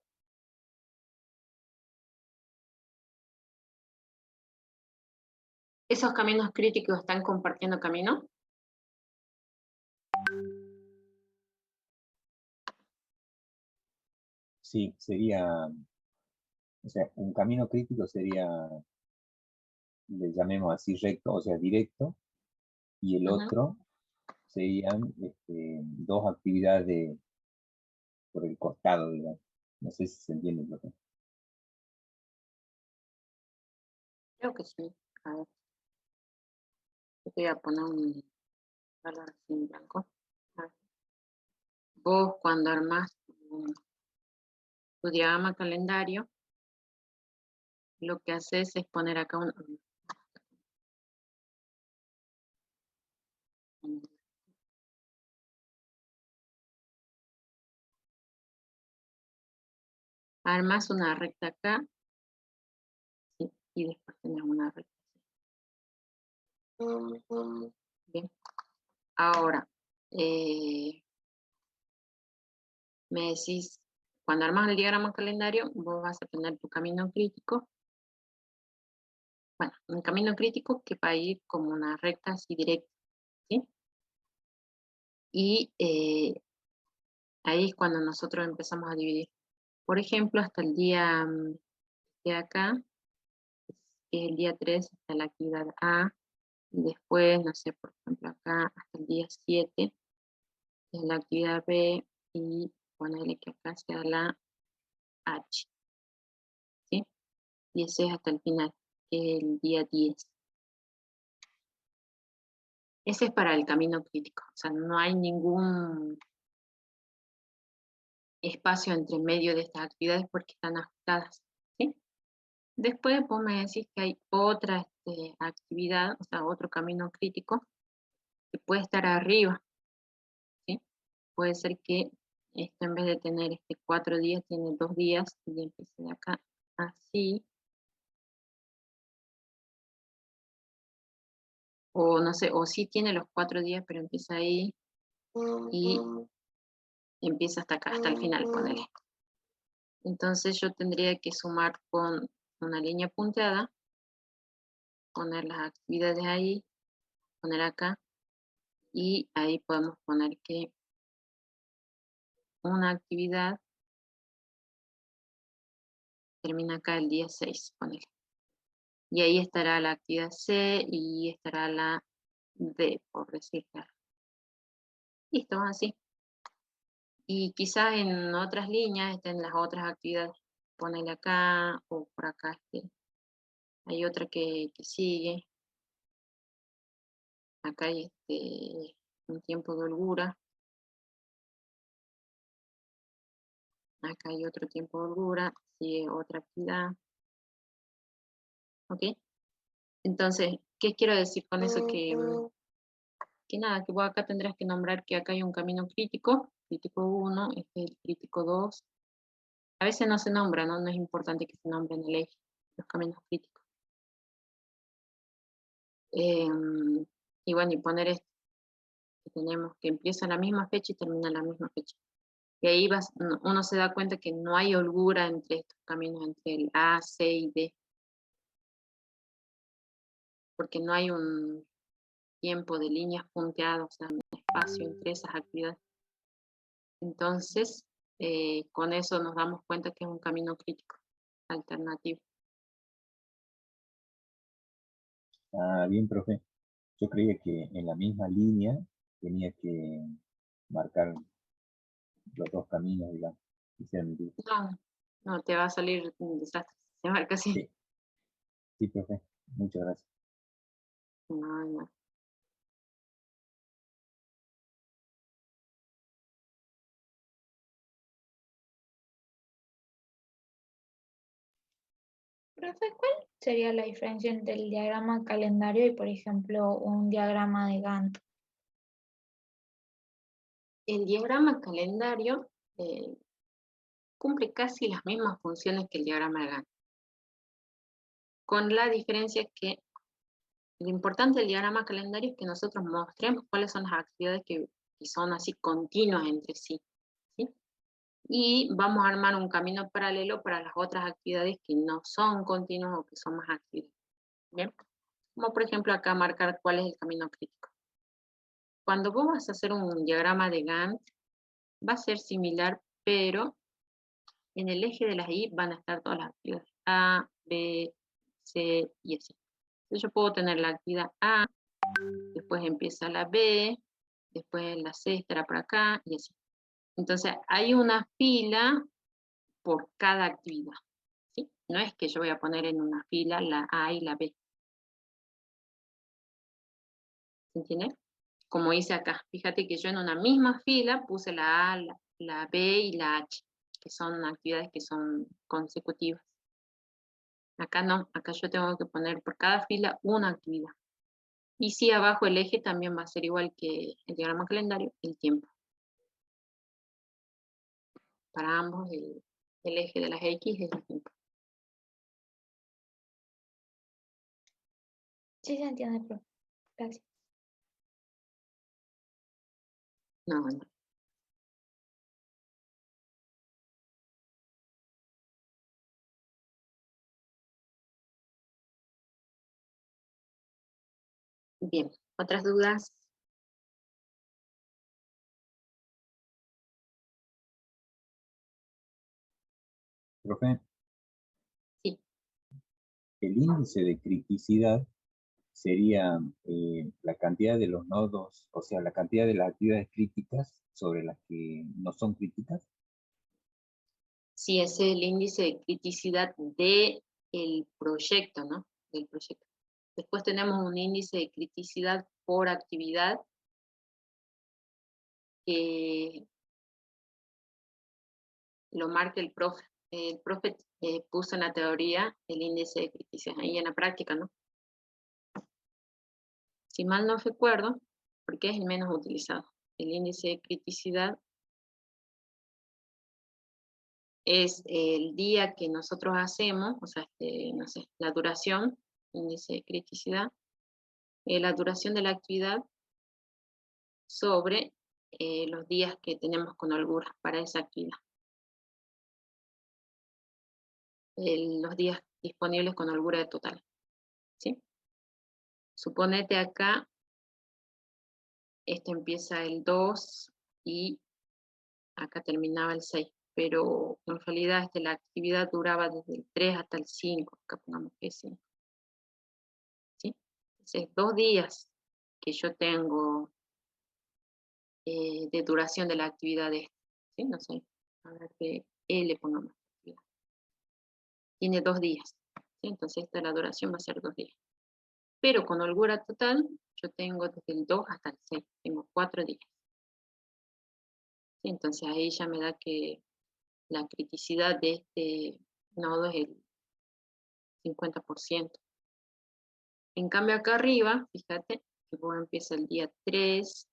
¿Esos caminos críticos están compartiendo camino? Sí, sería, o sea, un camino crítico sería, le llamemos así recto, o sea, directo, y el Ujú. otro serían dos actividades por el costado, digamos. No sé si se entiende, profe. Creo que sí. A ver, yo te voy a poner un valor así en blanco. A ver. Vos cuando armás tu diagrama calendario, lo que haces es poner acá armas una recta acá, ¿sí? Y después tenés una recta así. Bien. Ahora, me decís, cuando armas el diagrama calendario, vos vas a tener tu camino crítico. Bueno, un camino crítico que va a ir como una recta así directa, ¿sí? Y ahí es cuando nosotros empezamos a dividir. Por ejemplo, hasta el día de acá, que es el día 3, está la actividad A, y después, no sé, por ejemplo, acá hasta el día 7 es la actividad B, y ponerle que acá sea la H, ¿sí? Y ese es hasta el final, que es el día 10. Ese es para el camino crítico, o sea, no hay ningún espacio entre medio de estas actividades porque están ajustadas, ¿sí? Después vos me decís que hay otra actividad, o sea, otro camino crítico que puede estar arriba, ¿sí? Puede ser que esto en vez de tener 4 días, tiene 2 días y empiece de acá así. O no sé, o sí tiene los 4 días, pero empieza ahí y empieza hasta acá, hasta el final, ponele. Entonces yo tendría que sumar con una línea punteada, poner las actividades ahí, poner acá, y ahí podemos poner que una actividad termina acá el día 6, ponele. Y ahí estará la actividad C y estará la D, por decirlo. Listo, así. Y quizás en otras líneas estén las otras actividades. Ponele acá o por acá. Hay otra que sigue. Acá hay un tiempo de holgura. Acá hay otro tiempo de holgura. Sigue otra actividad. ¿Ok? Entonces, ¿qué quiero decir con eso? Que nada, que vos acá tendrás que nombrar que acá hay un camino crítico. Crítico 1, este es el crítico 2. A veces no se nombra, ¿no? No es importante que se nombren el eje, los caminos críticos. Y bueno, y poner esto, que tenemos que empieza a la misma fecha y termina a la misma fecha. Y ahí uno se da cuenta que no hay holgura entre estos caminos, entre el A, C y D, porque no hay un tiempo de líneas punteadas, o sea, un espacio entre esas actividades. Entonces, con eso nos damos cuenta que es un camino crítico, alternativo. Ah, bien, profe. Yo creía que en la misma línea tenía que marcar los dos caminos, digamos. Ese era mi duda. No, no te va a salir un desastre. Se marca así. Sí, sí, profe. Muchas gracias. No, no. Profe, ¿cuál sería la diferencia entre el diagrama calendario y, por ejemplo, un diagrama de Gantt? El diagrama calendario cumple casi las mismas funciones que el diagrama de Gantt. con la diferencia que lo importante del diagrama calendario es que nosotros mostremos cuáles son las actividades que son así continuas entre sí, ¿sí? Y vamos a armar un camino paralelo para las otras actividades que no son continuas o que son más activas. ¿Bien? Como por ejemplo acá marcar cuál es el camino crítico. Cuando vos vas a hacer un diagrama de Gantt, va a ser similar, pero en el eje de las Y van a estar todas las actividades. A, B, C y así. Entonces yo puedo tener la actividad A, después empieza la B, después la C estará por acá y así. Entonces hay una fila por cada actividad, ¿sí? No es que yo voy a poner en una fila la A y la B. ¿Se entiende? Como hice acá. Fíjate que yo en una misma fila puse la A, la B y la H, que son actividades que son consecutivas. Acá no, acá yo tengo que poner por cada fila una actividad. Y si abajo el eje también va a ser igual que el diagrama calendario, el tiempo. Para ambos el eje de las X es el tiempo. Sí, se entiende, profe. Gracias. No, no. Bien, ¿otras dudas? Profe, Sí. el índice de criticidad sería la cantidad de los nodos, o sea, la cantidad de las actividades críticas sobre las que no son críticas. Sí, ese es el índice de criticidad del proyecto, ¿no? Del proyecto. Después tenemos un índice de criticidad por actividad que lo marca el profe. El profe puso en la teoría el índice de criticidad y en la práctica, ¿no? Si mal no recuerdo, porque es el menos utilizado. El índice de criticidad es el día que nosotros hacemos, o sea, no sé, la duración, índice de criticidad, la duración de la actividad sobre los días que tenemos con holgura para esa actividad. Los días disponibles con holgura de total. ¿Sí? Suponete acá, empieza el 2 y acá terminaba el 6, pero en realidad la actividad duraba desde el 3 hasta el 5, acá pongamos que 5. ¿Sí? Entonces, 2 días que yo tengo de duración de la actividad de ¿sí? No sé, a ver que L pongamos. Tiene 2 días, ¿sí? Entonces la duración va a ser 2 días. Pero con holgura total, yo tengo desde el 2 hasta el 6, tengo 4 días. ¿Sí? Entonces ahí ya me da que la criticidad de este nodo es el 50%. En cambio acá arriba, fíjate, que luego empieza el día 3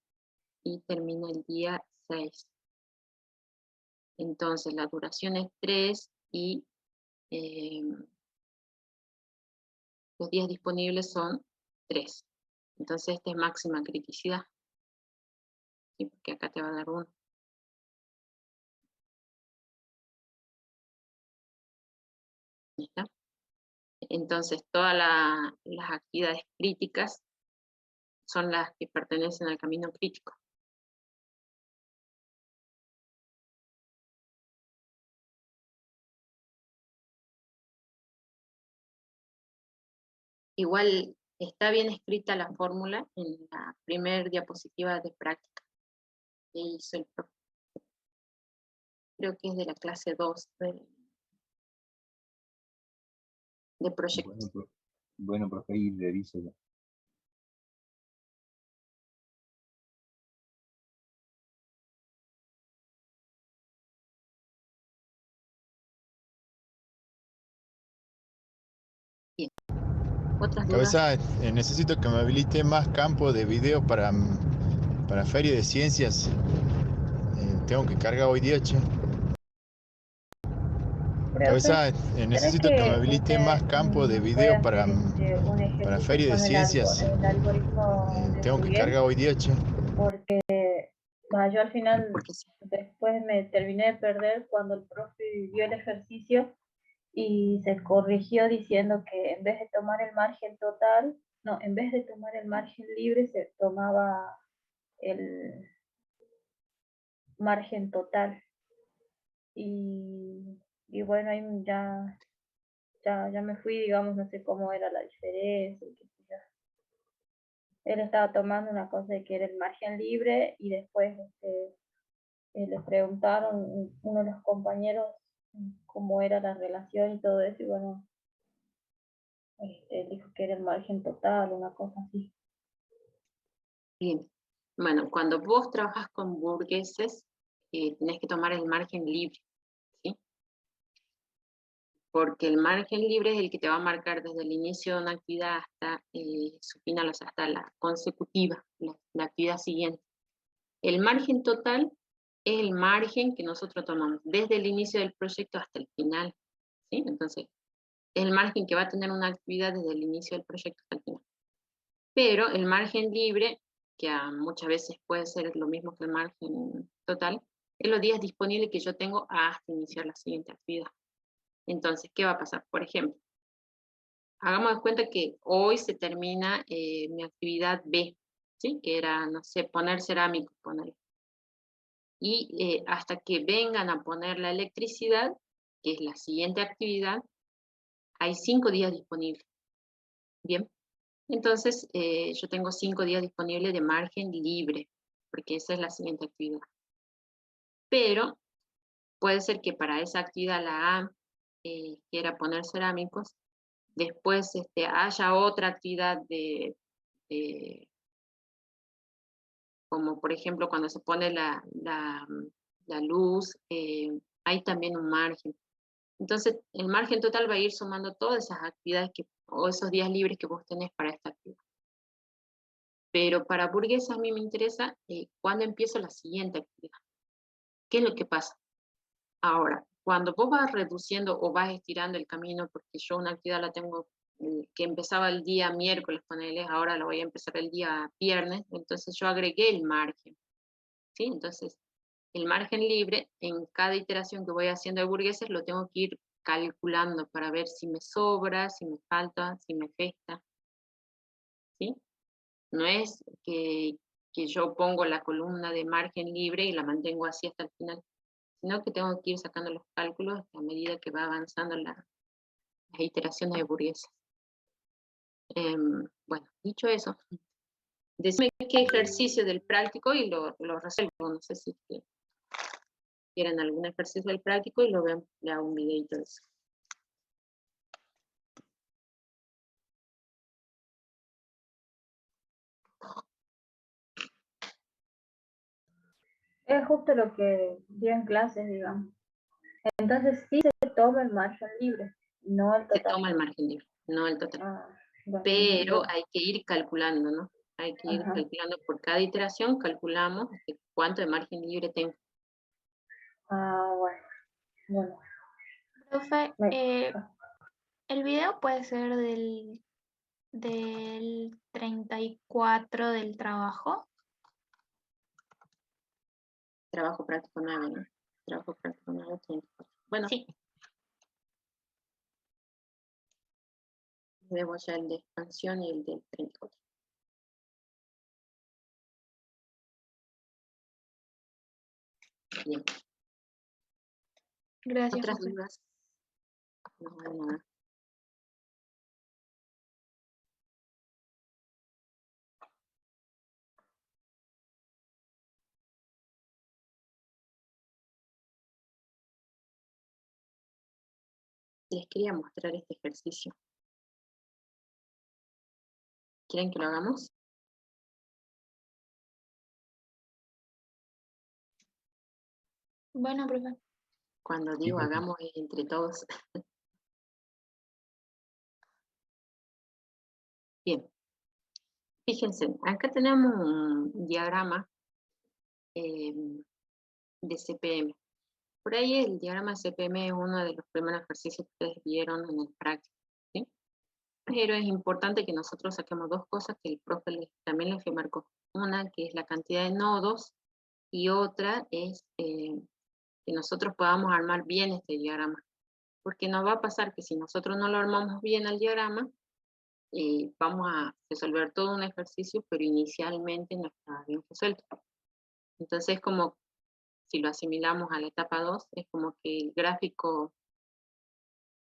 y termina el día 6. Entonces la duración es 3 y los días disponibles son 3. Entonces esta es máxima criticidad. ¿Sí? Porque acá te va a dar 1. ¿Está? Entonces todas las actividades críticas son las que pertenecen al camino crítico. Igual está bien escrita la fórmula en la primera diapositiva de práctica que hizo el profe. Creo que es de la clase 2 de proyectos. Bueno, profe, y reviso ya. Bien. ¿Otras dudas? Cabeza, necesito que me habilite más campo de video para Feria de Ciencias. Tengo que cargar hoy día, che. Cabeza, ¿Será necesito que me habilite más campo de puede video hacer un para ejercicio Feria de con Ciencias. el algoritmo de Tengo que Bourdieu? cargar hoy día, che. Porque yo al final Porque sí. después me terminé de perder cuando el profe vio el ejercicio y se corrigió diciendo que en vez de tomar el margen total, no, en vez de tomar el margen libre se tomaba el margen total. Y bueno, ahí ya me fui, digamos, no sé cómo era la diferencia. Qué sé yo. Él estaba tomando una cosa de que era el margen libre y después le preguntaron uno de los compañeros cómo era la relación y todo eso, y bueno, dijo que era el margen total, una cosa así. Bien. Bueno, cuando vos trabajas con burgueses, tenés que tomar el margen libre, ¿sí? Porque el margen libre es el que te va a marcar desde el inicio de una actividad hasta su final, o sea, hasta la consecutiva, la actividad siguiente. El margen total es el margen que nosotros tomamos desde el inicio del proyecto hasta el final, ¿sí? Entonces, es el margen que va a tener una actividad desde el inicio del proyecto hasta el final. Pero el margen libre, que muchas veces puede ser lo mismo que el margen total, es los días disponibles que yo tengo hasta iniciar la siguiente actividad. Entonces, ¿qué va a pasar? Por ejemplo, hagamos de cuenta que hoy se termina mi actividad B, ¿sí? Que era, no sé, poner cerámico, poner. Y hasta que vengan a poner la electricidad, que es la siguiente actividad, hay 5 días disponibles. Bien, entonces yo tengo 5 días disponibles de margen libre, porque esa es la siguiente actividad. Pero puede ser que para esa actividad, la A, quiera poner cerámicos, después haya otra actividad como por ejemplo cuando se pone la luz, hay también un margen. Entonces, el margen total va a ir sumando todas esas actividades o esos días libres que vos tenés para esta actividad. Pero para burguesa a mí me interesa cuándo empiezo la siguiente actividad. ¿Qué es lo que pasa? Ahora, cuando vos vas reduciendo o vas estirando el camino, porque yo una actividad la tengo que empezaba el día miércoles, ponele, ahora la voy a empezar el día viernes, entonces yo agregué el margen, ¿sí? Entonces, el margen libre, en cada iteración que voy haciendo de burgueses, lo tengo que ir calculando para ver si me sobra, si me falta, si me resta, ¿sí? No es que yo pongo la columna de margen libre y la mantengo así hasta el final, sino que tengo que ir sacando los cálculos a medida que va avanzando las iteraciones de burgueses. Bueno, dicho eso, decime qué ejercicio del práctico y lo resuelvo. No sé si quieren algún ejercicio del práctico y lo ven, le hago un videito de eso. Es justo lo que di en clases, digamos. Entonces sí se toma el margen libre, no el Se total. toma el margen libre, no el total. Bueno, Pero hay que ir calculando, ¿no? Hay que ir ajá. calculando por cada iteración, calculamos cuánto de margen libre tengo. Bueno. Profe, el video puede ser del 34 del trabajo. Trabajo práctico 9, ¿no? Trabajo práctico 9, 34. Bueno, sí. Debo ya el de expansión y el del 34. Bien. Gracias, ¿Otras profe. dudas? No, nada. Les quería mostrar este ejercicio. ¿Quieren que lo hagamos? Bueno, profe. Cuando digo hagamos es entre todos. Bien. Fíjense, acá tenemos un diagrama de CPM. Por ahí el diagrama CPM es uno de los primeros ejercicios que ustedes vieron en el práctico, ¿sí? Pero es importante que nosotros saquemos dos cosas que el profe también les remarcó. Una, que es la cantidad de nodos, y otra es que nosotros podamos armar bien este diagrama. Porque nos va a pasar que si nosotros no lo armamos bien el diagrama, vamos a resolver todo un ejercicio, pero inicialmente no está bien resuelto. Entonces, como si lo asimilamos a la etapa 2, es como que el gráfico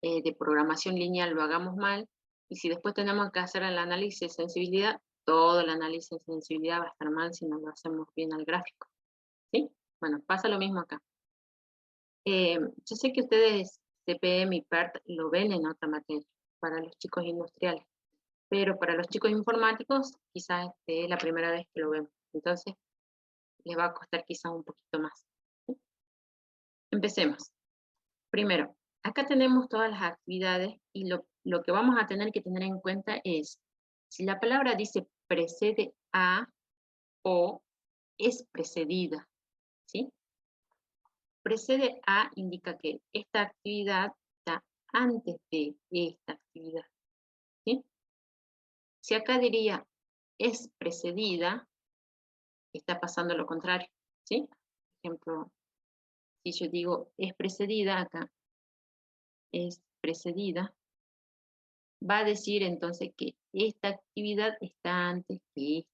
de programación lineal lo hagamos mal, y si después tenemos que hacer el análisis de sensibilidad, todo el análisis de sensibilidad va a estar mal si no lo hacemos bien al gráfico. ¿Sí? Bueno, pasa lo mismo acá. Yo sé que ustedes CPM y PERT lo ven en otra materia, para los chicos industriales, pero para los chicos informáticos quizás es la primera vez que lo vemos, entonces les va a costar quizás un poquito más. ¿Sí? Empecemos. Primero, acá tenemos todas las actividades, y lo que vamos a tener que tener en cuenta es si la palabra dice precede a o es precedida, ¿sí? Precede a indica que esta actividad está antes de esta actividad, ¿sí? Si acá diría es precedida, está pasando lo contrario, ¿sí? Por ejemplo, si yo digo es precedida, acá es precedida, va a decir entonces que esta actividad está antes que esta,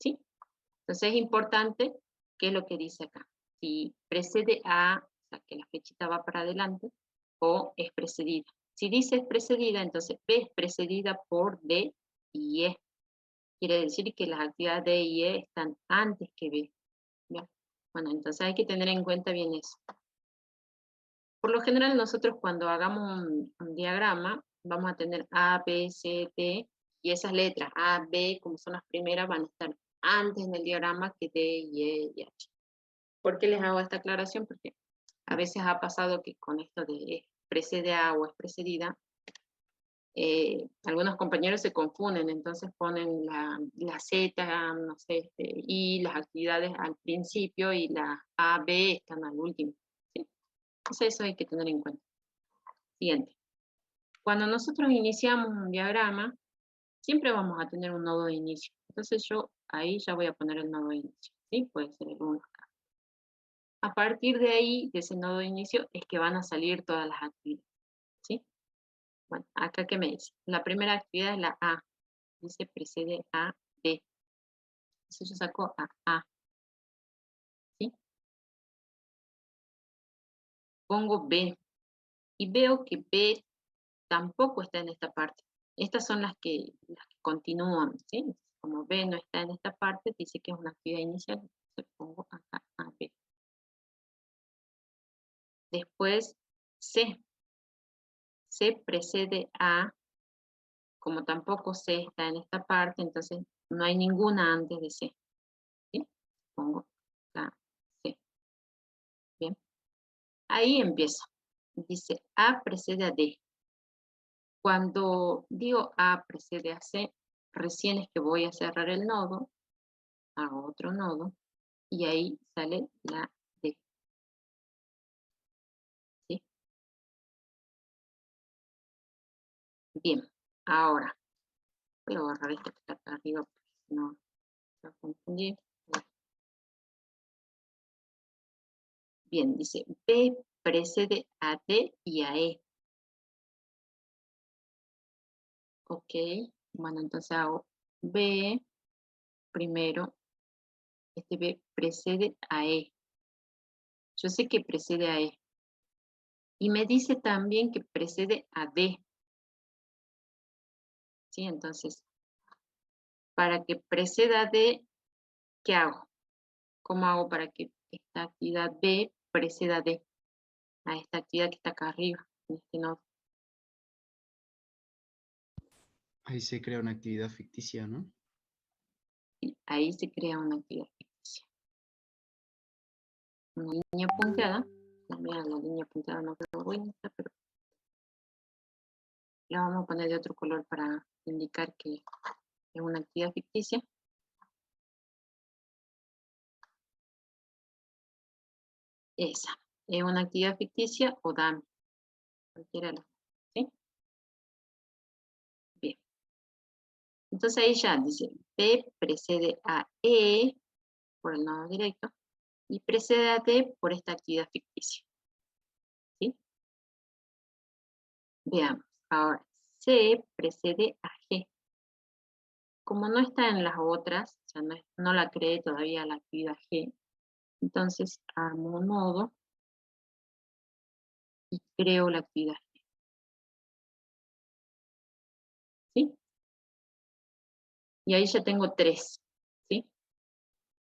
¿sí? Entonces es importante qué es lo que dice acá. Si precede a, o sea, que la flechita va para adelante, o es precedida. Si dice es precedida, entonces B es precedida por D y E. Quiere decir que las actividades D y E están antes que B. ¿Ya? Bueno, entonces hay que tener en cuenta bien eso. Por lo general nosotros cuando hagamos un diagrama, vamos a tener A, B, C, D, y esas letras A, B, como son las primeras, van a estar antes en el diagrama que D, y E y H. ¿Por qué les hago esta aclaración? Porque a veces ha pasado que con esto de precede a o es precedida, algunos compañeros se confunden, entonces ponen la Z, no sé, y las actividades al principio y las A, B están al último. ¿Sí? Entonces eso hay que tener en cuenta. Siguiente. Cuando nosotros iniciamos un diagrama, siempre vamos a tener un nodo de inicio. Entonces yo ahí ya voy a poner el nodo de inicio. ¿Sí? Puede ser el 1 acá. A partir de ahí, de ese nodo de inicio, es que van a salir todas las actividades. ¿Sí? Bueno, acá ¿qué me dice? La primera actividad es la A. Dice precede a B. Entonces yo saco a. ¿Sí? Pongo B. Y veo que B tampoco está en esta parte. Estas son las que continúan, ¿sí? Como B no está en esta parte, dice que es una actividad inicial, entonces pongo acá a B. Después C. C precede a, como tampoco C está en esta parte, entonces no hay ninguna antes de C. ¿Sí? Pongo acá C. Bien. Ahí empiezo. Dice A precede a D. Cuando digo A precede a C, recién es que voy a cerrar el nodo, hago otro nodo, y ahí sale la D. ¿Sí? Bien, ahora voy a borrar esto que está acá arriba porque si no se va a confundir. Bien, dice B precede a D y a E. Ok, bueno, entonces hago B primero, este B precede a E. Yo sé que precede a E. Y me dice también que precede a D. ¿Sí? Entonces, para que preceda a D, ¿qué hago? ¿Cómo hago para que esta actividad B preceda a D? A esta actividad que está acá arriba, en este nodo. Ahí se crea una actividad ficticia, ¿no? Y ahí se crea una actividad ficticia. Una línea punteada. También la línea punteada no quedó buena, pero la vamos a poner de otro color para indicar que es una actividad ficticia. esa. ¿Es una actividad ficticia o dummy? Cualquiera de las dos, ¿sí? Bien. Entonces ahí ya dice, B precede a E por el nodo directo y precede a D por esta actividad ficticia. ¿Sí? Veamos. Ahora, C precede a G. Como no está en las otras, o sea, no la creé todavía la actividad G, entonces armo un nodo y creo la actividad G. ¿Sí? Y ahí ya tengo 3. ¿Sí?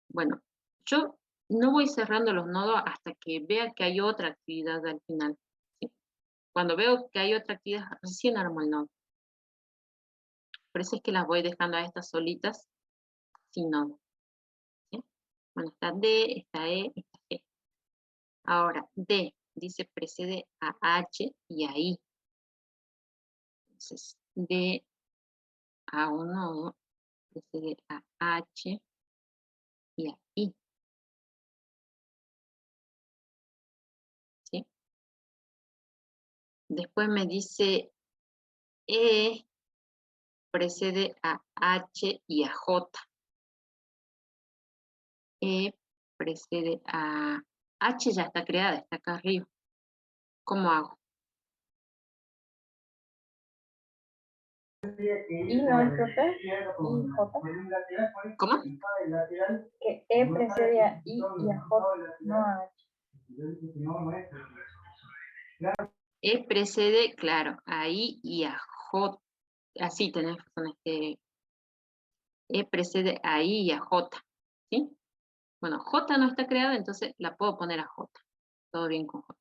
Bueno, yo no voy cerrando los nodos hasta que vea que hay otra actividad al final. ¿Sí? Cuando veo que hay otra actividad, recién armo el nodo. Por eso es que las voy dejando a estas solitas sin nodo. ¿Sí? Bueno, está D, está E, está G. Ahora, D dice precede a H y a I. Entonces, D a un nodo precede a H y a I. ¿Sí? Después me dice E precede a H y a J. E precede a H, ya está creada, está acá arriba. ¿Cómo hago? Y no es profe, y J. ¿Cómo? Que E precede a I y a J, no a H. E precede, claro, a I y a J. Así tenés razón, E precede a I y a J. ¿Sí? Bueno, J no está creada, entonces la puedo poner a J. Todo bien con J.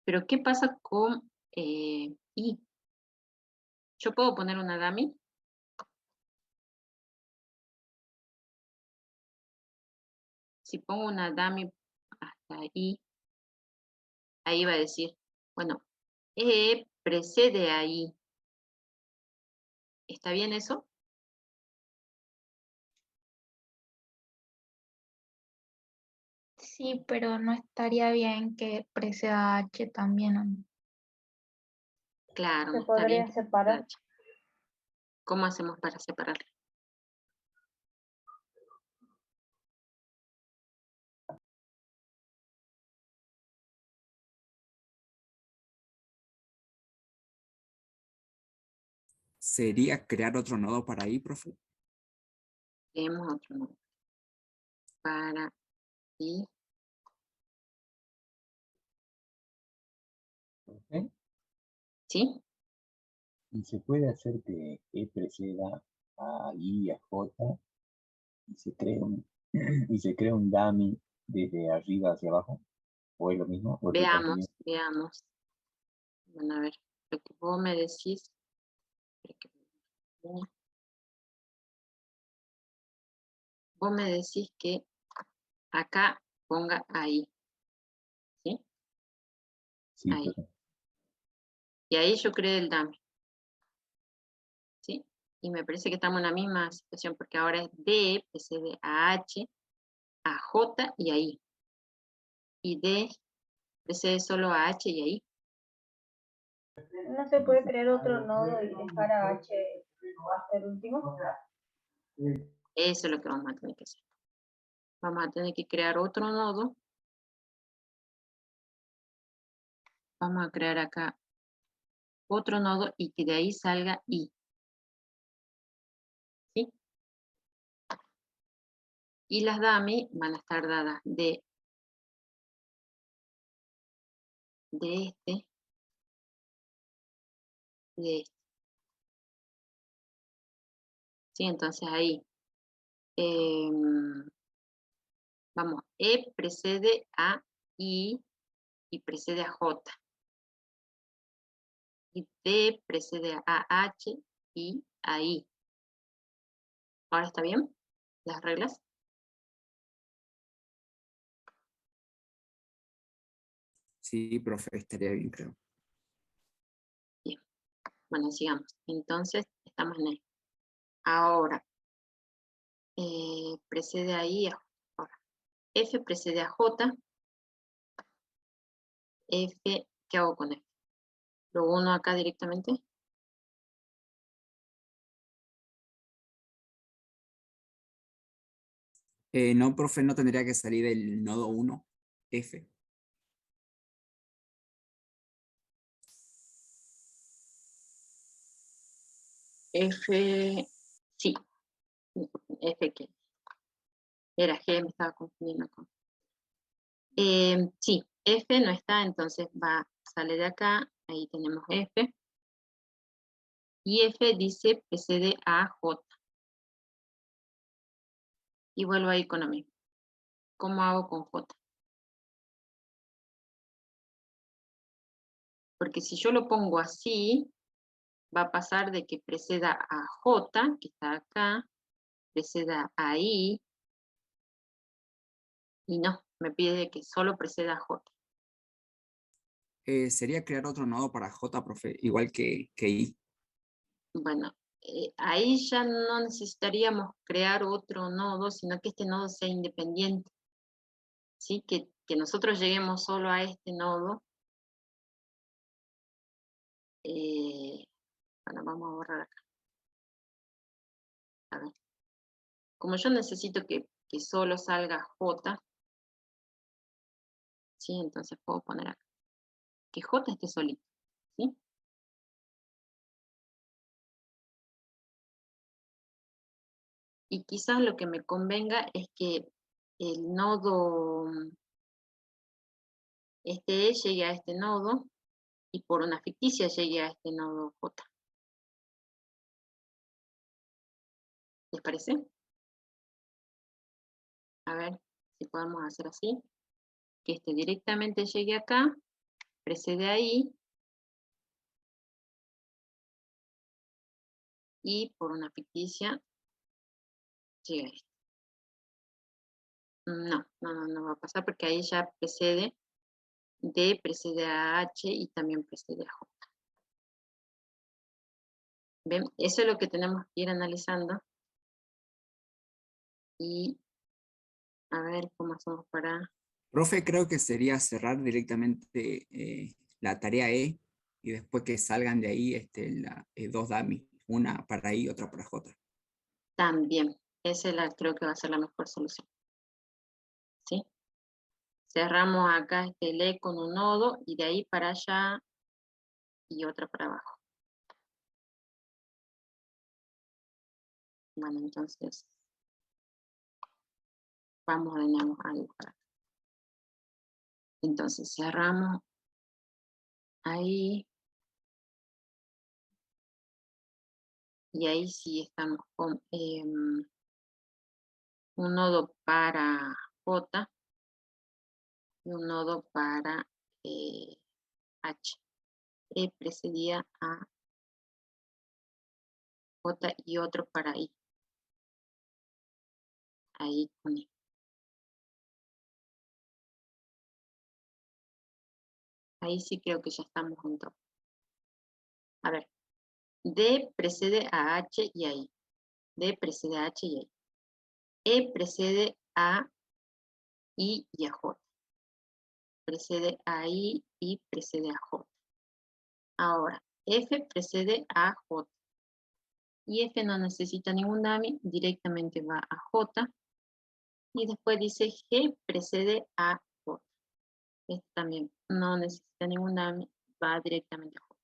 Pero ¿qué pasa con I? ¿Yo puedo poner una dummy? Si pongo una dummy hasta I, ahí va a decir, bueno, E precede a I. ¿Está bien eso? Sí, pero no estaría bien que preceda a H también, ¿o no? Claro, Se no está bien podría que separar. H. ¿Cómo hacemos para separarlo? ¿Sería crear otro nodo para ahí, profe? Creemos otro nodo. Para I. ¿Ok? ¿Sí? Y se puede hacer que E preceda a I y a J y se crea un, y se crea un dummy desde arriba hacia abajo. ¿O es lo mismo? ¿O estoy Veamos, confundiendo? veamos. Bueno, a ver, lo que vos me decís. Vos me decís que acá ponga ahí. ¿Sí? Sí, Ahí. profe. Y ahí yo creé el dummy. ¿Sí? Y me parece que estamos en la misma situación porque ahora es D precede a H, a J y a I. Y D precede solo a H y a I. No se puede crear otro nodo y dejar a H hasta el último. Eso es lo que vamos a tener que hacer. Vamos a tener que crear otro nodo. Vamos a crear acá otro nodo y que de ahí salga I. ¿Sí? Y las dummy van a estar dadas de este, de este. ¿Sí? Entonces ahí, vamos, E precede a I y precede a J. Y D precede a H y a I. ¿Ahora está bien? ¿Las reglas? Sí, profe, estaría bien, creo. Bien. Bueno, sigamos. Entonces, estamos en E. Ahora, precede a I. Ahora, F precede a J F, ¿qué hago con F? ¿Lo uno acá directamente? No, profe, no tendría que salir el nodo 1, F. F, sí. F que era G, me estaba confundiendo con. Sí, F no está, entonces sale de acá, ahí tenemos F. Y F dice precede a J. Y vuelvo ahí con lo mismo. ¿Cómo hago con J? Porque si yo lo pongo así, va a pasar de que preceda a J, que está acá, preceda a I, y no, me pide que solo preceda a J. Sería crear otro nodo para J, profe, igual que I. Bueno, ahí ya no necesitaríamos crear otro nodo, sino que este nodo sea independiente. ¿Sí? Que nosotros lleguemos solo a este nodo. Bueno, vamos a borrar acá. A ver. Como yo necesito que solo salga J, ¿sí? Entonces puedo poner acá. Que J esté solito, ¿sí? Y quizás lo que me convenga es que el nodo este E llegue a este nodo y por una ficticia llegue a este nodo J. ¿Les parece? A ver si podemos hacer así. Que este directamente llegue acá, precede ahí, y por una ficticia llega a este. No va a pasar porque ahí ya precede D, precede a H y también precede a J. ¿Ven? Eso es lo que tenemos que ir analizando. Y a ver cómo hacemos para... Profe, creo que sería cerrar directamente la tarea E y después que salgan de ahí dos dummy, una para I y otra para J. También, creo que va a ser la mejor solución. ¿Sí? Cerramos acá el E con un nodo y de ahí para allá y otra para abajo. Bueno, entonces vamos de nuevo a dibujar. Entonces cerramos ahí. Y ahí sí estamos con un nodo para J y un nodo para H. E precedía a J y otro para I. Ahí con I. Ahí sí creo que ya estamos en todo. A ver. D precede a H y a I. D precede a H y a I. E precede a I y a J. Precede a I y precede a J. Ahora, F precede a J. Y F no necesita ningún dummy, directamente va a J. Y después dice G precede a J. Este también no necesita ningún dummy, va directamente a J.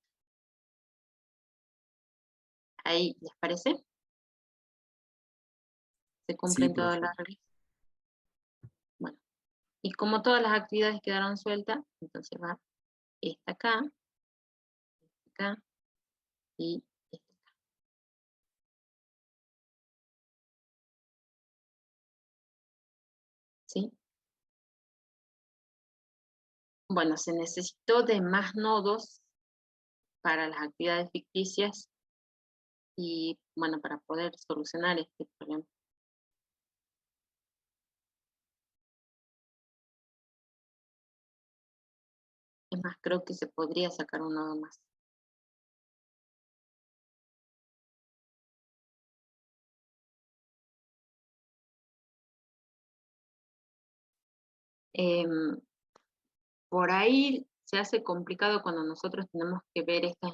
¿Ahí les parece? ¿Se Sí, cumplen todas profe. las reglas? Bueno, y como todas las actividades quedaron sueltas, entonces va esta acá y esta acá. ¿Sí? Bueno, se necesitó de más nodos para las actividades ficticias y, bueno, para poder solucionar este problema. Es más, creo que se podría sacar un nodo más. Por ahí se hace complicado cuando nosotros tenemos que ver estos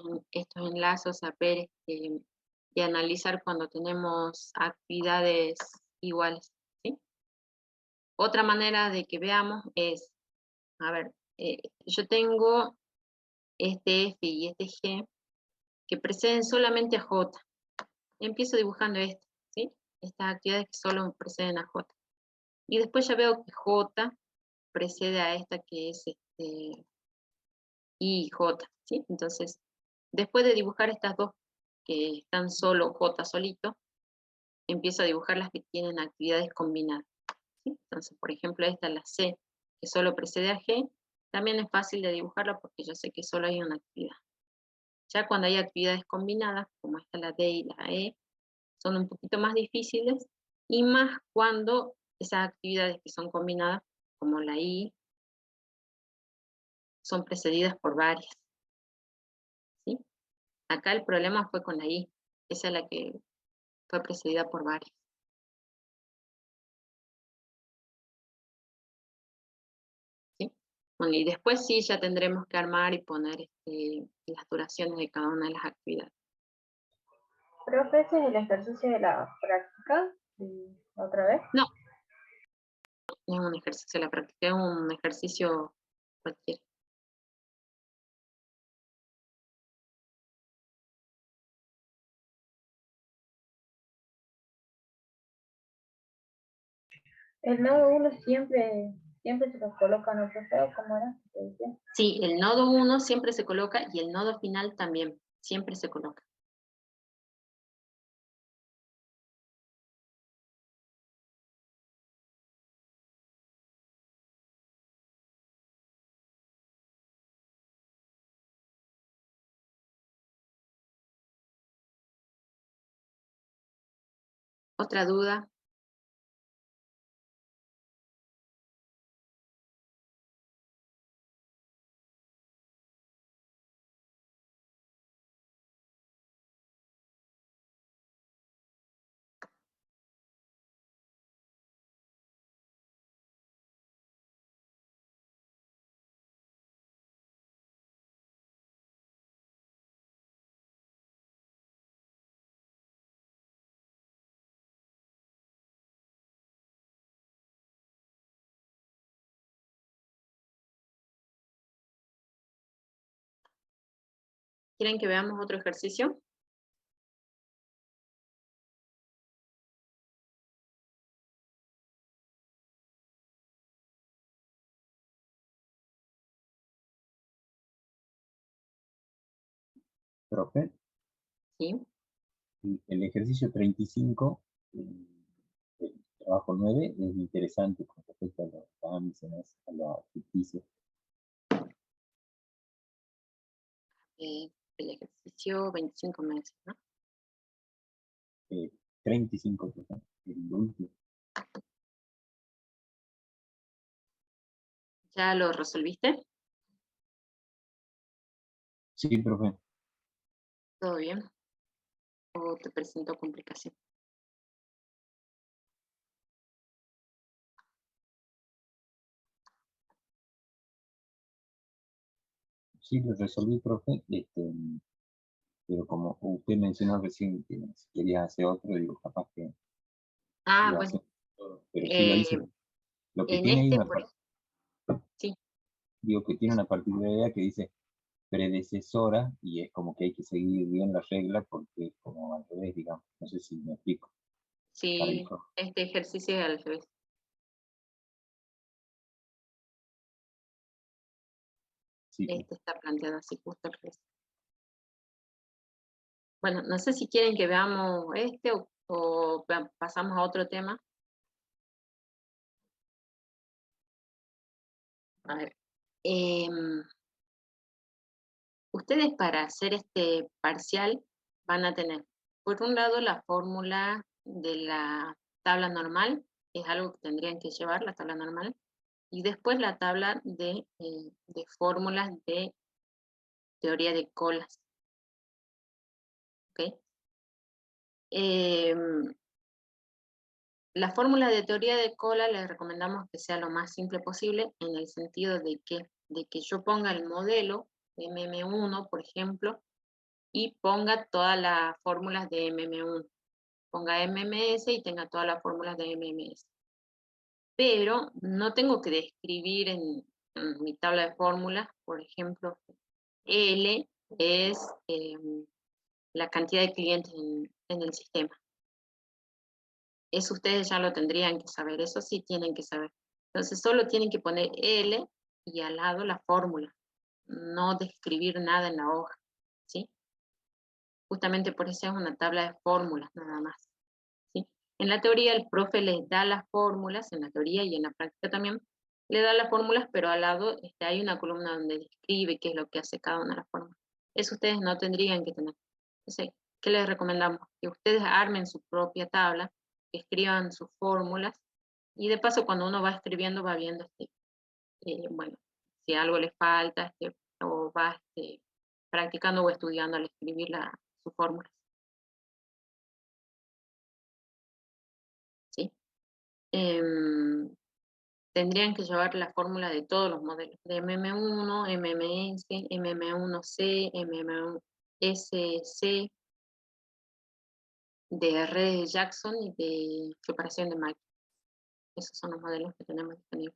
enlazos, saber y analizar cuando tenemos actividades iguales, ¿sí? Otra manera de que veamos es, a ver, yo tengo este F y este G que preceden solamente a J. Empiezo dibujando esto, ¿sí? Estas actividades que solo preceden a J. Y después ya veo que J precede a esta que es I y J, ¿sí? Entonces, después de dibujar estas dos que están solo J solito, empiezo a dibujar las que tienen actividades combinadas, ¿sí? Entonces, por ejemplo, esta es la C, que solo precede a G, también es fácil de dibujarla porque yo sé que solo hay una actividad. Ya cuando hay actividades combinadas, como esta la D y la E, son un poquito más difíciles, y más cuando esas actividades que son combinadas, como la I, son precedidas por varias, ¿sí? Acá el problema fue con la I, esa es la que fue precedida por varias. ¿Sí? Bueno, y después sí ya tendremos que armar y poner las duraciones de cada una de las actividades. Profe, ¿ese es el ejercicio de la práctica? ¿Otra vez? No, no es un ejercicio de la práctica, es un ejercicio cualquiera. El nodo 1 siempre se los colocan, ¿no, profe? ¿Cómo era? ¿Te decía? Sí, el nodo 1 siempre se coloca y el nodo final también, siempre se coloca. ¿Otra duda? ¿Quieren que veamos otro ejercicio? Profe, Sí. el ejercicio 35, el trabajo 9, es interesante con respecto a los trámites, a la ficticia. El ejercicio 25 meses, ¿no? 35, profe, el último. ¿Ya lo resolviste? Sí, profe. ¿Todo bien? ¿O te presentó complicación? Sí, lo resolví, profe, pero como usted mencionó recién que si quería hacer otro, digo, capaz que Ah, iba a bueno. hacer todo, pero sí lo hice. Lo que En tiene ahí este, una sí, digo que tiene una particularidad que dice predecesora, y es como que hay que seguir bien la regla porque es como al revés, digamos. No sé si me explico. Para sí, este ejercicio es al revés. Sí, Este está planteado así, justo al revés. Bueno, no sé si quieren que veamos este o pasamos a otro tema. A ver. Ustedes para hacer este parcial van a tener, por un lado, la fórmula de la tabla normal, es algo que tendrían que llevar, la tabla normal, y después la tabla de fórmulas de teoría de colas. ¿Okay? La fórmula de teoría de cola les recomendamos que sea lo más simple posible en el sentido de que de que yo ponga el modelo de MM1, por ejemplo, y ponga todas las fórmulas de MM1. Ponga MMS y tenga todas las fórmulas de MMS. Pero no tengo que describir en mi tabla de fórmulas, por ejemplo, L es la cantidad de clientes en el sistema. Eso ustedes ya lo tendrían que saber, eso sí tienen que saber. Entonces solo tienen que poner L y al lado la fórmula, no describir nada en la hoja, ¿sí? Justamente por eso es una tabla de fórmulas nada más, ¿sí? En la teoría el profe les da las fórmulas, en la teoría y en la práctica también, le da las fórmulas, pero al lado hay una columna donde describe qué es lo que hace cada una de las fórmulas. Eso ustedes no tendrían que tener. Entonces, ¿qué les recomendamos? Que ustedes armen su propia tabla, que escriban sus fórmulas, y de paso cuando uno va escribiendo va viendo, bueno, si algo le falta, o va practicando o estudiando al escribir sus fórmulas. ¿Sí? Tendrían que llevar la fórmula de todos los modelos, de MM1, MMS, MM1C, MM1SC, de redes de Jackson y de separación de máquinas. Esos son los modelos que tenemos disponibles.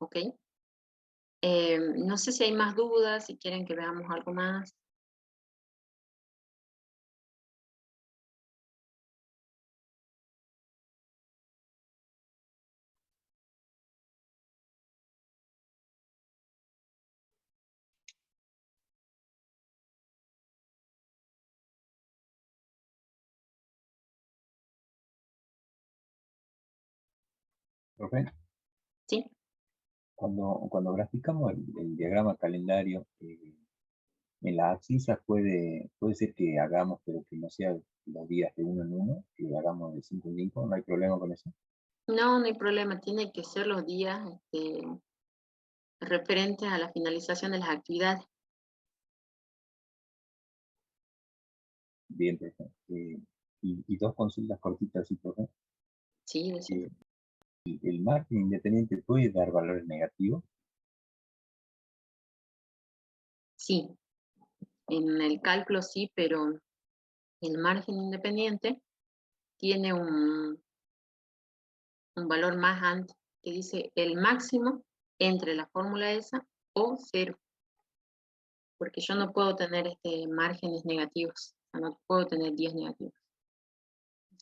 ¿Ok? No sé si hay más dudas, si quieren que veamos algo más. Profe, ¿Sí? cuando graficamos el diagrama calendario, en la abscissa puede ser que hagamos, pero que no sea los días de uno en uno, que hagamos de 5 en 5, no hay problema con eso. No, no hay problema, tiene que ser los días referentes a la finalización de las actividades. Bien, profe. Y dos consultas cortitas, ¿sí, profe? Sí, decimos. ¿El margen independiente puede dar valores negativos? Sí, en el cálculo sí, pero el margen independiente tiene un valor más alto que dice el máximo entre la fórmula esa o 0. Porque yo no puedo tener márgenes negativos, o sea, no puedo tener 10 negativos.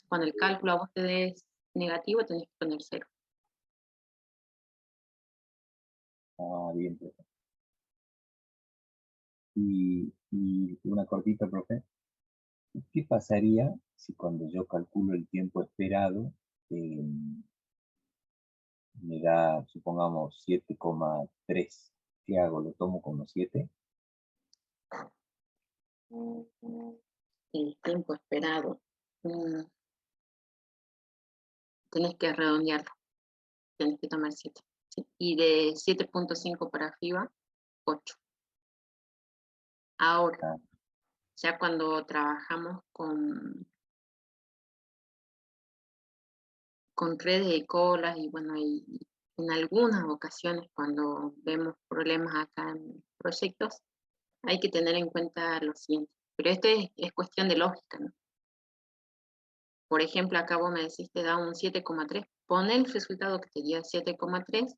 Cuando el cálculo a vos te des negativo, tenés que poner 0. Ah, bien, profe. Y una cortita, profe. ¿Qué pasaría si cuando yo calculo el tiempo esperado me da, supongamos, 7,3? ¿Qué hago? ¿Lo tomo como 7? El tiempo esperado. Tenés que redondearlo. Tenés que tomar 7. ¿Sí? Y de 7.5 para arriba, 8. Ahora, ya cuando trabajamos con redes de colas y bueno, y en algunas ocasiones cuando vemos problemas acá en proyectos, hay que tener en cuenta lo siguiente. Pero esto es cuestión de lógica, ¿no? Por ejemplo, acá vos me decís, te da un 7,3. Pon el resultado que te dio 7,3,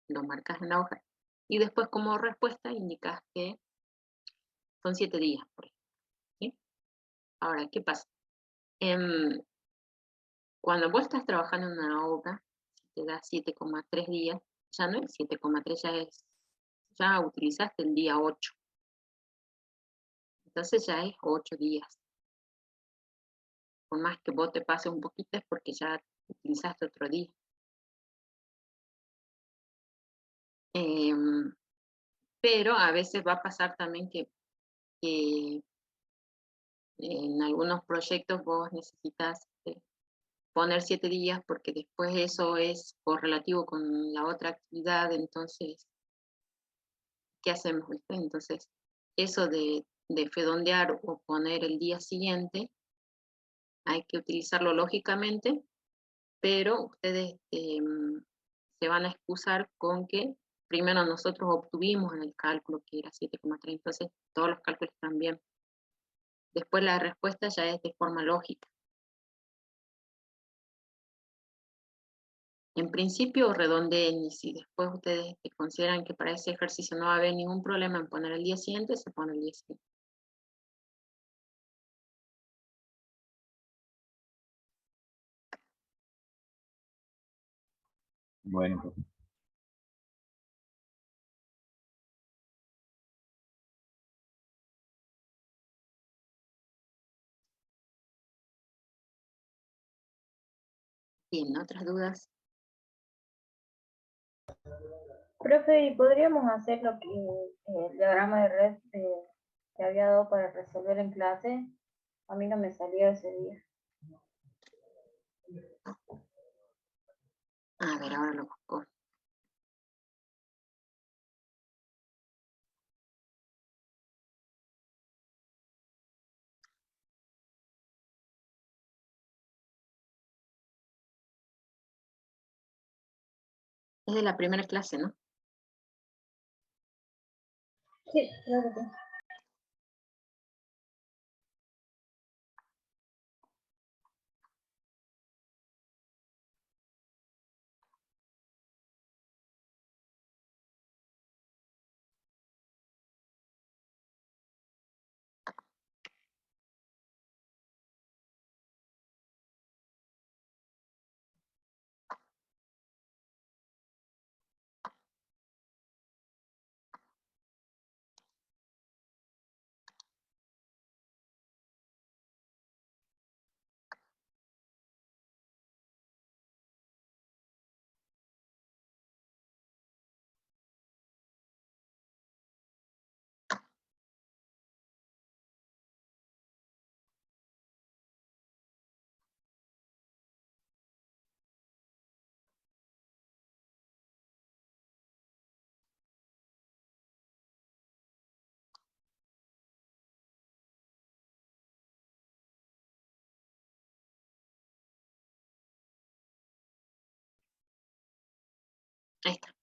lo marcas en la hoja, y después como respuesta indicas que son 7 días, por ejemplo. ¿Sí? Ahora, ¿qué pasa? Cuando vos estás trabajando en una obra, si te da 7,3 días, ya no es 7,3, ya utilizaste el día 8. Entonces ya es 8 días. Por más que vos te pases un poquito es porque ya utilizaste otro día. Pero a veces va a pasar también que en algunos proyectos vos necesitas poner 7 días porque después eso es correlativo con la otra actividad, entonces, ¿qué hacemos? ¿Viste? Entonces, eso de redondear o poner el día siguiente, hay que utilizarlo lógicamente, pero ustedes se van a excusar con que primero nosotros obtuvimos en el cálculo que era 7,3, entonces todos los cálculos están bien. Después la respuesta ya es de forma lógica. En principio redondeen, y si después ustedes consideran que para ese ejercicio no va a haber ningún problema en poner el día siguiente, se pone el día siguiente. Bueno, pues, Bien, ¿otras dudas? Profe, ¿y podríamos hacer lo que el diagrama de red que había dado para resolver en clase? A mí no me salió ese día. A ver, ahora lo busco. Es de la primera clase, ¿no? Sí, claro que sí. Ahí está.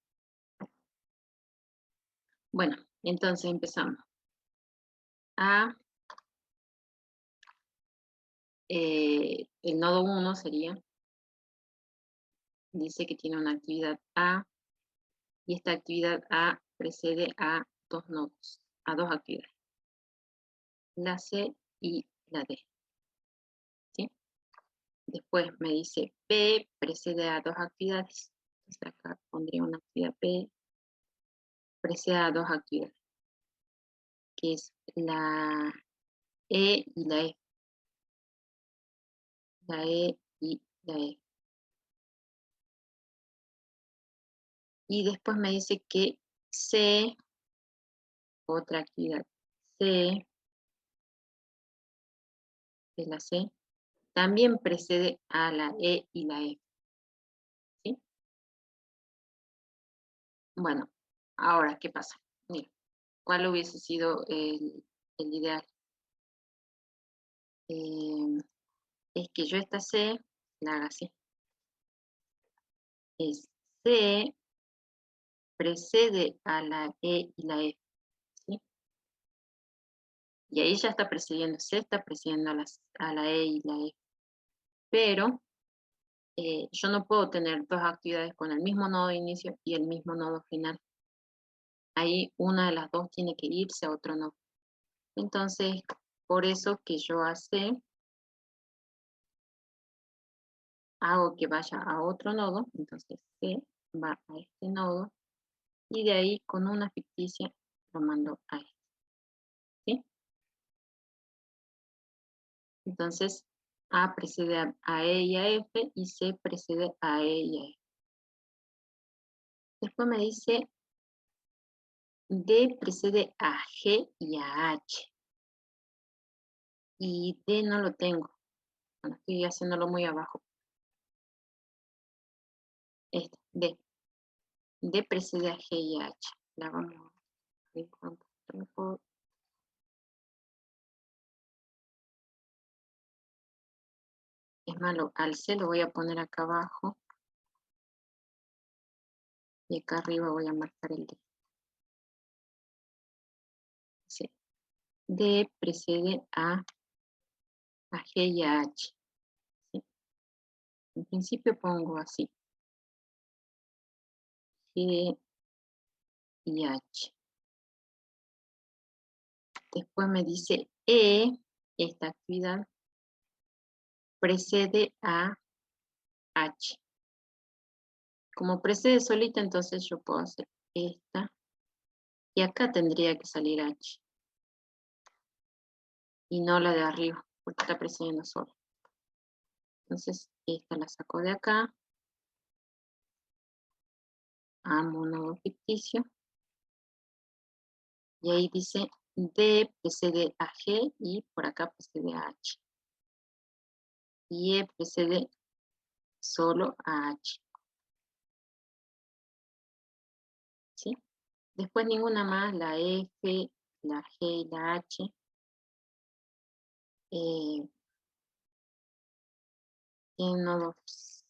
Bueno, entonces empezamos. El nodo 1 sería, dice que tiene una actividad A, y esta actividad A precede a dos nodos, a dos actividades, la C y la D. ¿Sí? Después me dice P precede a dos actividades, entonces acá pondría una actividad P, precede a dos actividades, que es la E y la F. La E y la F. Y después me dice que C, otra actividad C, de la C, también precede a la E y la F. ¿Sí? Bueno, ahora, ¿qué pasa? Mira, ¿cuál hubiese sido el ideal? Es que yo esta C la haga así. Es C precede a la E y la F. ¿Sí? Y ahí ya está precediendo, C está precediendo a la E y la F. Pero yo no puedo tener dos actividades con el mismo nodo de inicio y el mismo nodo final. Ahí una de las dos tiene que irse a otro nodo. Entonces, por eso que yo hago que vaya a otro nodo, entonces C va a este nodo, y de ahí con una ficticia lo mando a este. ¿Sí? Entonces, A precede a E y a F, y C precede a E y a F. Después me dice D precede a G y a H. Y D no lo tengo. Bueno, estoy haciéndolo muy abajo. Esta, D. D precede a G y a H. La vamos a dibujar un poquito mejor. Es malo, al C lo voy a poner acá abajo. Y acá arriba voy a marcar el D. C. D precede a G y a H. ¿Sí? En principio pongo así. G y H. Después me dice E, esta actividad precede a H. Como precede solita, entonces yo puedo hacer esta. Y acá tendría que salir H. Y no la de arriba, porque está precediendo sola. Entonces, esta la saco de acá. Amo un nodo ficticio. Y ahí dice D precede a G y por acá precede a H. Y E precede solo a H. ¿Sí? Después ninguna más, la F, la G y la H. Tienen nodos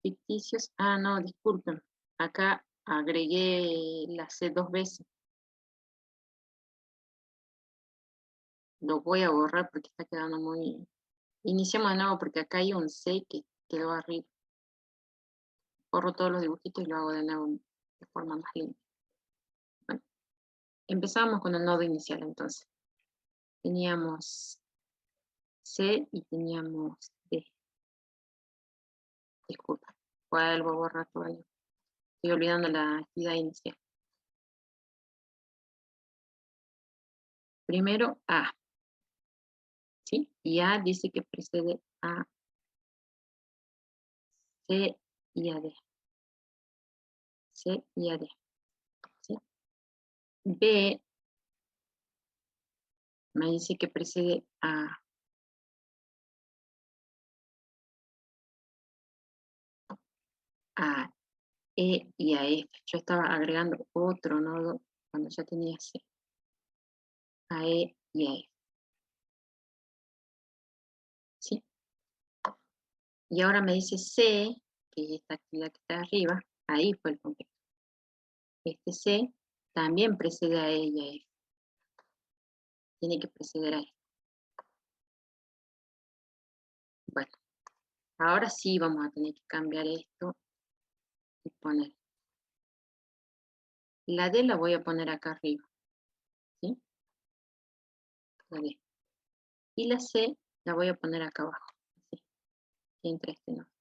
ficticios. Ah, no, disculpen. Acá agregué la C 2 veces. Lo voy a borrar porque está quedando muy... Iniciamos de nuevo porque acá hay un C que quedó arriba. Borro todos los dibujitos y lo hago de nuevo de forma más limpia. Bueno, empezamos con el nodo inicial entonces. Teníamos C y teníamos D. Disculpa, vuelvo a borrar todavía. Estoy olvidando la actividad inicial. Primero A. ¿Sí? Y A dice que precede a C y a D. C y a D. ¿Sí? B me dice que precede a E y a F. Yo estaba agregando otro nodo cuando ya tenía C. A E y a F. ¿Sí? Y ahora me dice C, que es esta actividad que está arriba, ahí fue el conflicto. Este C también precede a E y a F. Tiene que preceder a E. Bueno, ahora sí vamos a tener que cambiar esto y poner. La D la voy a poner acá arriba. ¿Sí? La D. Y la C la voy a poner acá abajo. Así, entre este nodo.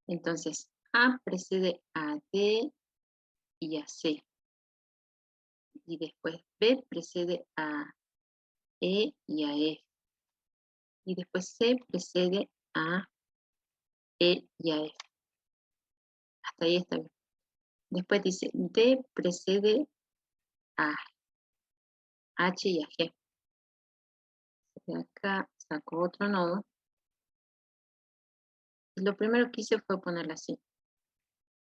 Entonces, A precede a D y a C. Y después B precede a E y a F. Y después C precede a E y a F. Hasta ahí está bien. Después dice D precede a H y a G. De acá saco otro nodo. Y lo primero que hice fue ponerla así.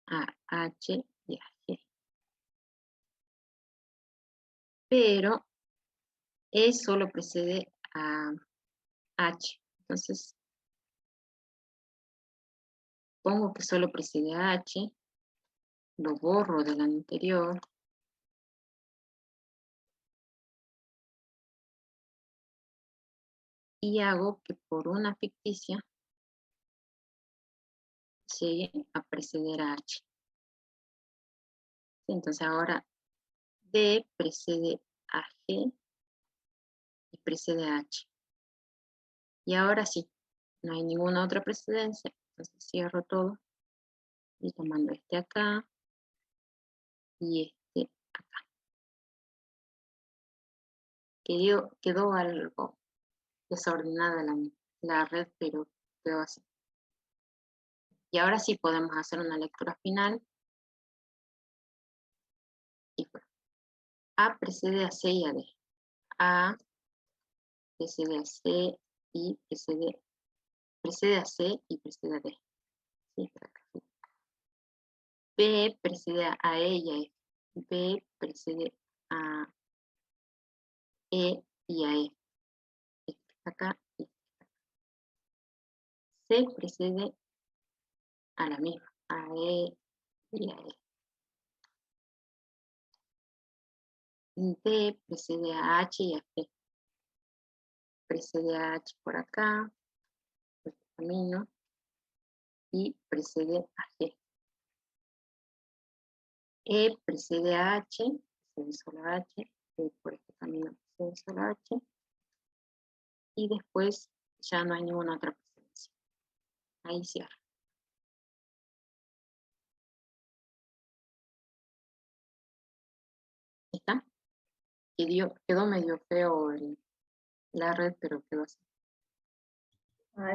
A H y a G. Pero E solo precede a H. Entonces, pongo que solo precede a H. Lo borro del anterior. Y hago que por una ficticia llegue a preceder a H. Entonces ahora D precede a G y precede a H. Y ahora sí, no hay ninguna otra precedencia. Entonces cierro todo. Y tomando este acá y este acá. Quedó algo desordenada la red, pero quedó así. Y ahora sí podemos hacer una lectura final. Y bueno, A precede a C y a D. A precede a C y precede precede a C y precede a D. ¿Sí? Por acá. B precede a E y a F. B precede a E y a F. Este está acá y este está acá. C precede a la misma, a E y a F. D precede a H y a F. Precede a H por acá, por este camino, y precede a G. E precede a H, precede solo a H, E por este camino precede solo a H, y después ya no hay ninguna otra precedencia. Ahí cierra. ¿Está? Quedó medio feo la red, pero quedó así.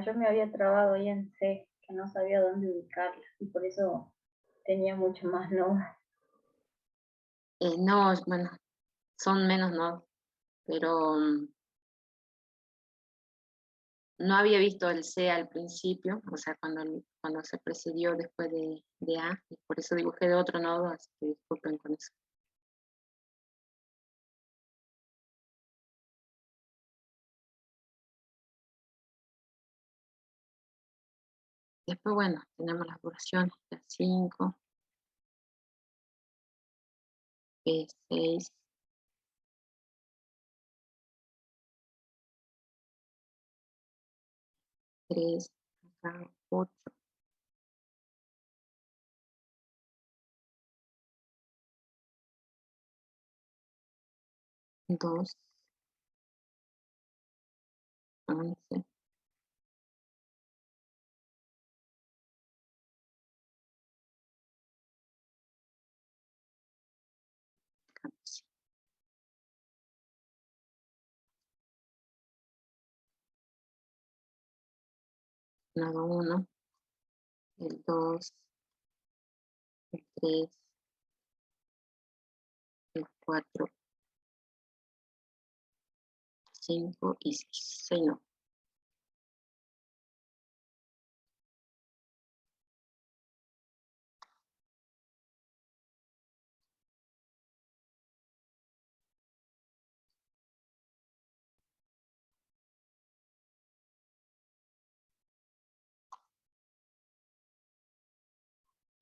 Yo me había trabado ahí en C, que no sabía dónde ubicarla, y por eso tenía mucho más nodos. No, bueno, son menos nodos, pero no había visto el C al principio, o sea, cuando se precedió después de A, y por eso dibujé de otro nodo, así que disculpen con eso. Después, bueno, tenemos las duraciones, P5, P6, tres, acá 8, 2, 11, 14. Nodo 1, el 2, el 3, el 4, 5 y 6. 6 no.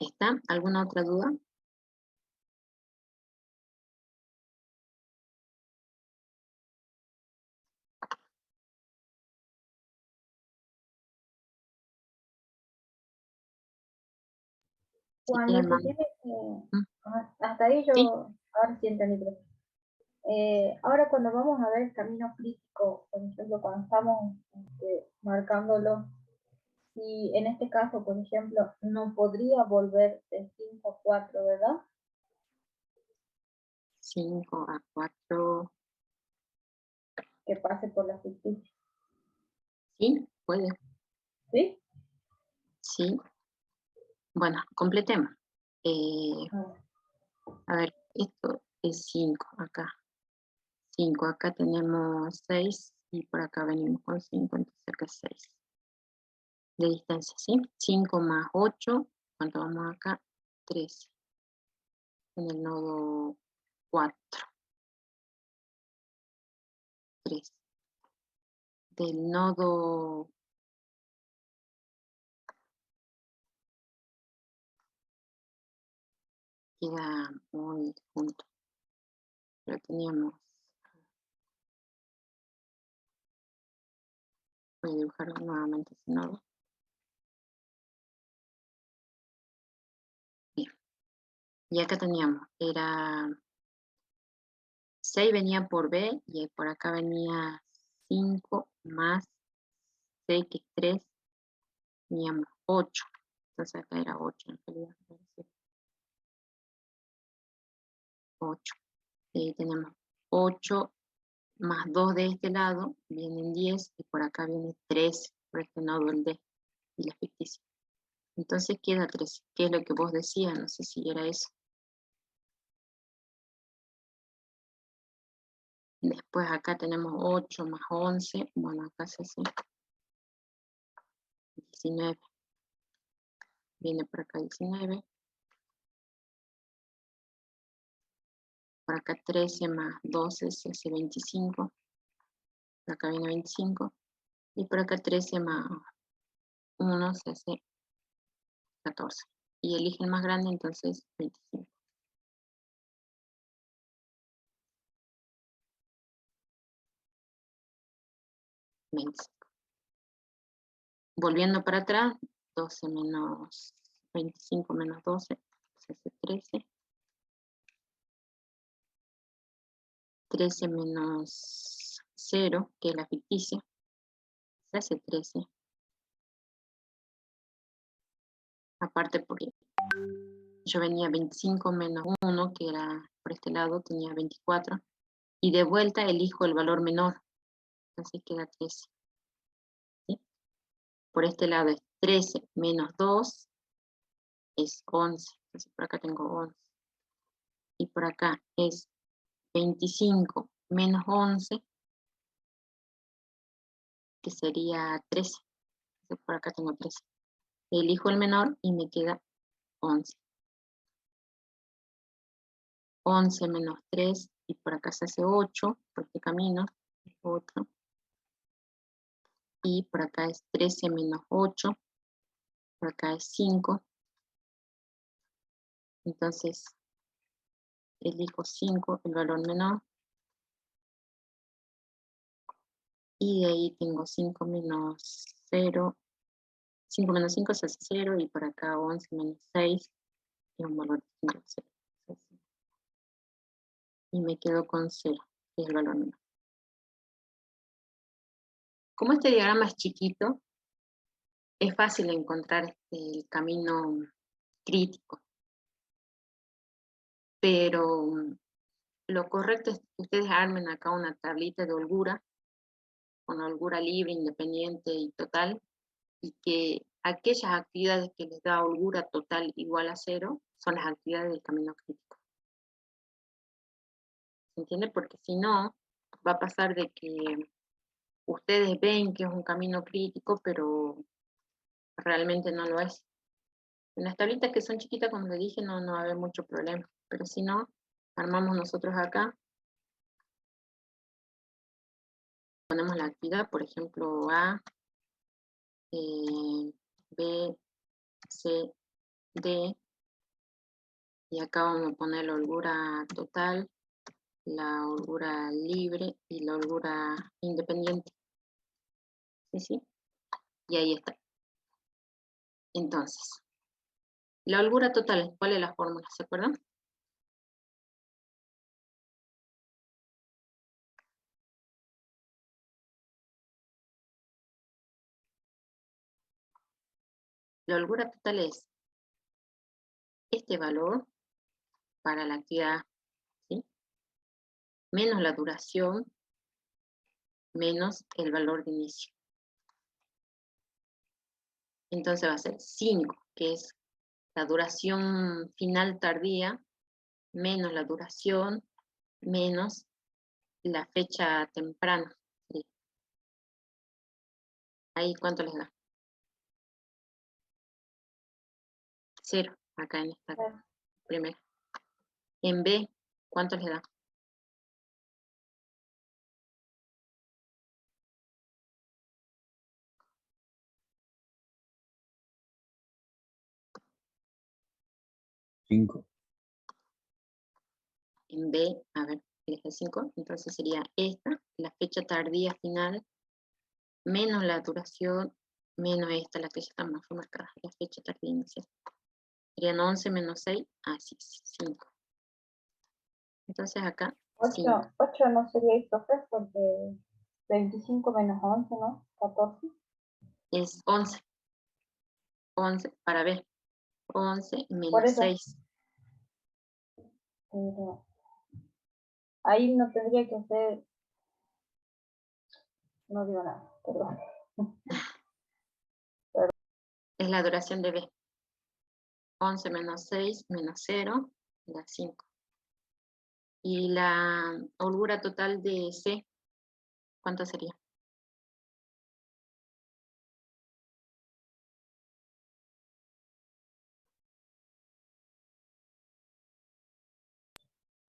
¿Está? ¿Alguna otra duda? Si Cuando quieren se más. tiene hasta ahí Sí. yo, ahora sí entendí. Ahora cuando vamos a ver el camino crítico, por ejemplo, cuando estamos marcándolo, y en este caso, por ejemplo, no podría volver de 5 a 4, ¿verdad? 5 a 4. Que pase por la ficticia. Sí, puede. ¿Sí? Sí. Bueno, completemos. A ver, esto es 5 acá. 5, acá tenemos 6 y por acá venimos con 5, entonces acá es 6 de distancia, ¿sí? 5 más 8, ¿cuánto vamos acá? 13. En el nodo 4. 3. Del nodo 4 queda muy junto. Pero teníamos... Voy a dibujar nuevamente ese nodo. Bien. Y acá teníamos, era 6 venía por B y por acá venía 5 más 6 que es 3, teníamos 8. Entonces acá era 8 en realidad. 8. Y ahí tenemos 8 más 2 de este lado, vienen 10 y por acá viene 3 por este nodo el D y la ficticia. Entonces queda 13, que es lo que vos decías, no sé si era eso. Después acá tenemos 8 más 11, bueno acá se hace 19. Viene por acá 19. Por acá 13 más 12 se hace 25. Por acá viene 25. Y por acá 13 más 1 se hace 14. Y elige el más grande, entonces 25. Volviendo para atrás, 12 menos 25 menos 12 se hace 13. 13 menos 0, que es la ficticia, se hace 13. Aparte porque yo venía 25 menos 1, que era por este lado, tenía 24. Y de vuelta elijo el valor menor, entonces queda 13. ¿Sí? Por este lado es 13 menos 2, es 11. Entonces por acá tengo 11. Y por acá es 25 menos 11, que sería 13. Entonces por acá tengo 13. Elijo el menor y me queda 11. 11 menos 3, y por acá se hace 8, por este camino, 8. Y por acá es 13 menos 8, por acá es 5. Entonces, elijo 5, el valor menor. Y de ahí tengo 5 menos 0. 5 menos 5 se hace 0, y por acá 11 menos 6, es un valor de 0. Y me quedo con 0, que es el valor menor. Como este diagrama es chiquito, es fácil encontrar el camino crítico. Pero lo correcto es que ustedes armen acá una tablita de holgura, con holgura libre, independiente y total, y que aquellas actividades que les da holgura total igual a 0 son las actividades del camino crítico. ¿Se entiende? Porque si no, va a pasar de que ustedes ven que es un camino crítico, pero realmente no lo es. En las tablitas que son chiquitas, como les dije, no va a haber mucho problema. Pero si no, armamos nosotros acá. Ponemos la actividad, por ejemplo, A, B, C, D. Y acá vamos a poner la holgura total, la holgura libre y la holgura independiente. ¿Sí, sí? Y ahí está. Entonces, la holgura total, ¿cuál es la fórmula? ¿Se acuerdan? La holgura total es este valor para la actividad, ¿sí? Menos la duración, menos el valor de inicio. Entonces va a ser 5, que es la duración final tardía, menos la duración, menos la fecha temprana. ¿Sí? Ahí, ¿cuánto les da? 0, acá en esta primera. En B, ¿cuánto les da? Cinco. En B, a ver, les da 5, entonces sería esta, la fecha tardía final, menos la duración, menos esta, la que ya está más marcada, la fecha tardía inicial. Serían 11 menos 6, así es, 5. Entonces acá, 5. 8 no sería esto, porque 25 menos 11, ¿no? 14. Es 11. 11 para B. 11 Por menos eso, 6. pero ahí no tendría que hacer, no digo nada, perdón. Es la duración de B. 11 menos 6 menos 0, da 5. Y la holgura total de C, ¿cuánto sería?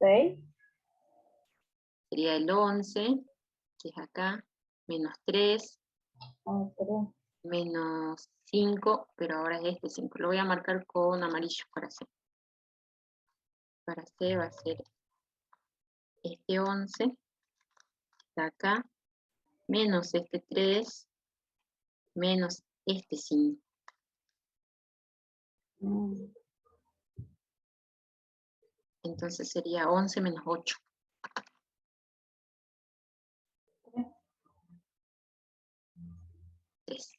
6. Sería el 11, que es acá, menos 3, menos 5, pero ahora es este 5. Lo voy a marcar con amarillo para C. Para C va a ser este 11, está acá, menos este 3, menos este 5. Entonces sería 11 menos 8. 3.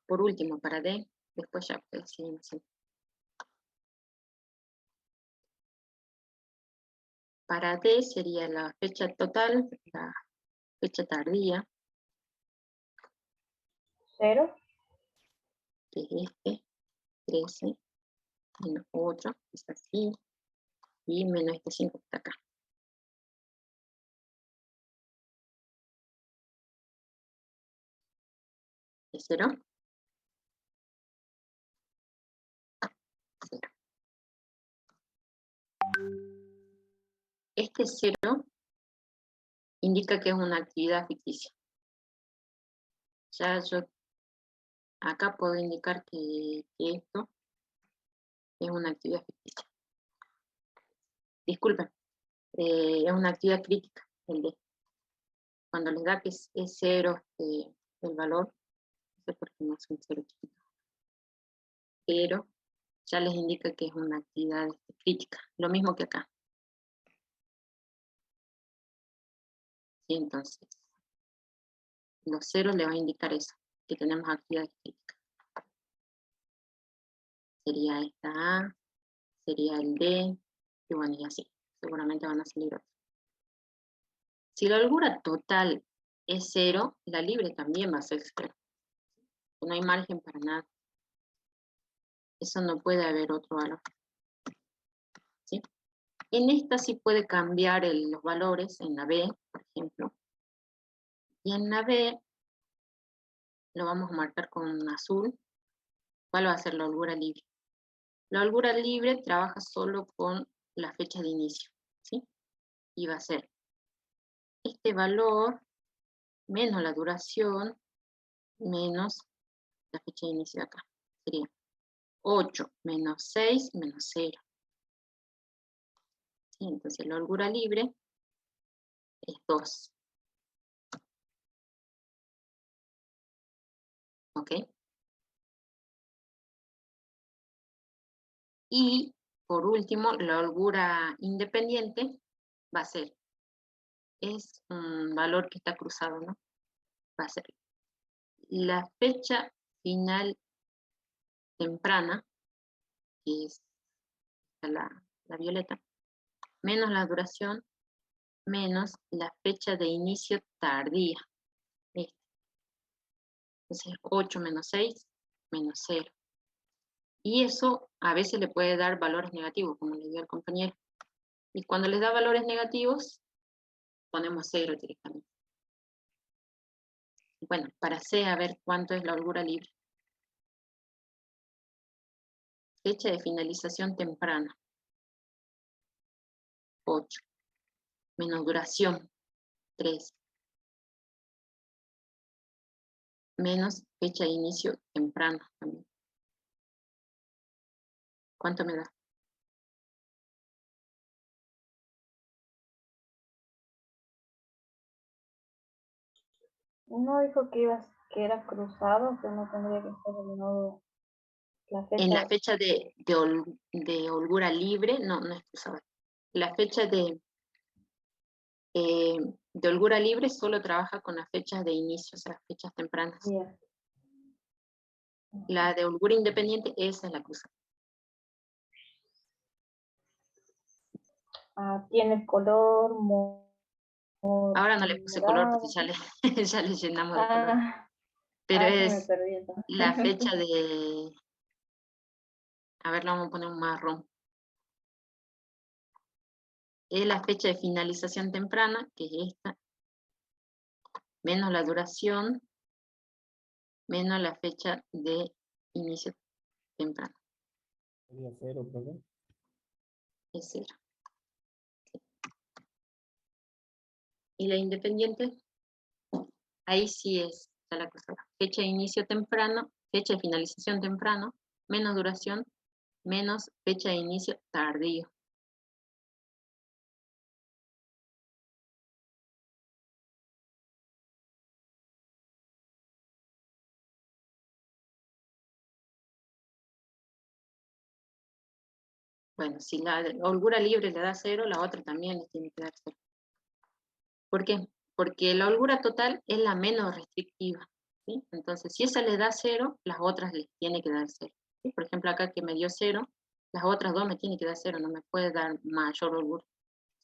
Por último, para D, después ya seguimos haciendo. Para D sería la fecha total, la fecha tardía, 0. que es este, 13, menos 8, que es así, y menos este 5 que está acá. ¿Es 0? 0. Este 0 indica que es una actividad ficticia. Ya yo acá puedo indicar que esto es una actividad ficticia. Disculpen, es una actividad crítica, el D. Cuando les da que es 0 el valor, no sé por qué no es un 0 chiquito, pero ya les indica que es una actividad crítica, lo mismo que acá. ¿Sí? Entonces, los ceros le va a indicar eso, que tenemos actividad crítica. Sería esta A, sería el D, y bueno, y así. Seguramente van a salir otros. Si la holgura total es 0, la libre también va a ser 0. No hay margen para nada. Eso no puede haber otro valor. ¿Sí? En esta sí puede cambiar los valores, en la B, por ejemplo. Y en la B lo vamos a marcar con azul. ¿Cuál va a ser la holgura libre? La holgura libre trabaja solo con la fecha de inicio, ¿sí? Y va a ser este valor menos la duración menos la fecha de inicio de acá. Sería 8 menos 6 menos 0. ¿Sí? Entonces la holgura libre es 2. ¿Ok? Y por último, la holgura independiente va a ser, es un valor que está cruzado, ¿no? Va a ser la fecha final temprana, que es la violeta, menos la duración, menos la fecha de inicio tardía. Este. Entonces 8 menos 6 menos 0. Y eso a veces le puede dar valores negativos, como le dio al compañero. Y cuando les da valores negativos, ponemos 0 directamente. Bueno, para C, a ver cuánto es la holgura libre. Fecha de finalización temprana. 8. Menos duración. 3. Menos fecha de inicio temprana también. ¿Cuánto me da? Uno dijo que era cruzado, que no tendría que ser el nodo. En la fecha de holgura libre, no es cruzada. La fecha de holgura libre solo trabaja con las fechas de inicio, o sea, fechas tempranas. Yeah. La de holgura independiente, esa es la cruzada. Tiene color Ahora no le puse color porque ya le llenamos de color. Pero me es perdí entonces. la fecha de... A ver, le vamos a poner un marrón. Es la fecha de finalización temprana, que es esta, menos la duración, menos la fecha de inicio temprano. Sería 0, ¿verdad? es 0. Y la independiente, ahí sí está la cosa. Fecha de inicio temprano, fecha de finalización temprano, menos duración, menos fecha de inicio tardío. Bueno, si la holgura libre le da 0, la otra también le tiene que dar 0. ¿Por qué? Porque la holgura total es la menos restrictiva, ¿sí? Entonces, si esa le da 0, las otras les tiene que dar 0. ¿Sí? Por ejemplo, acá que me dio 0, las otras dos me tienen que dar 0, no me puede dar mayor holgura,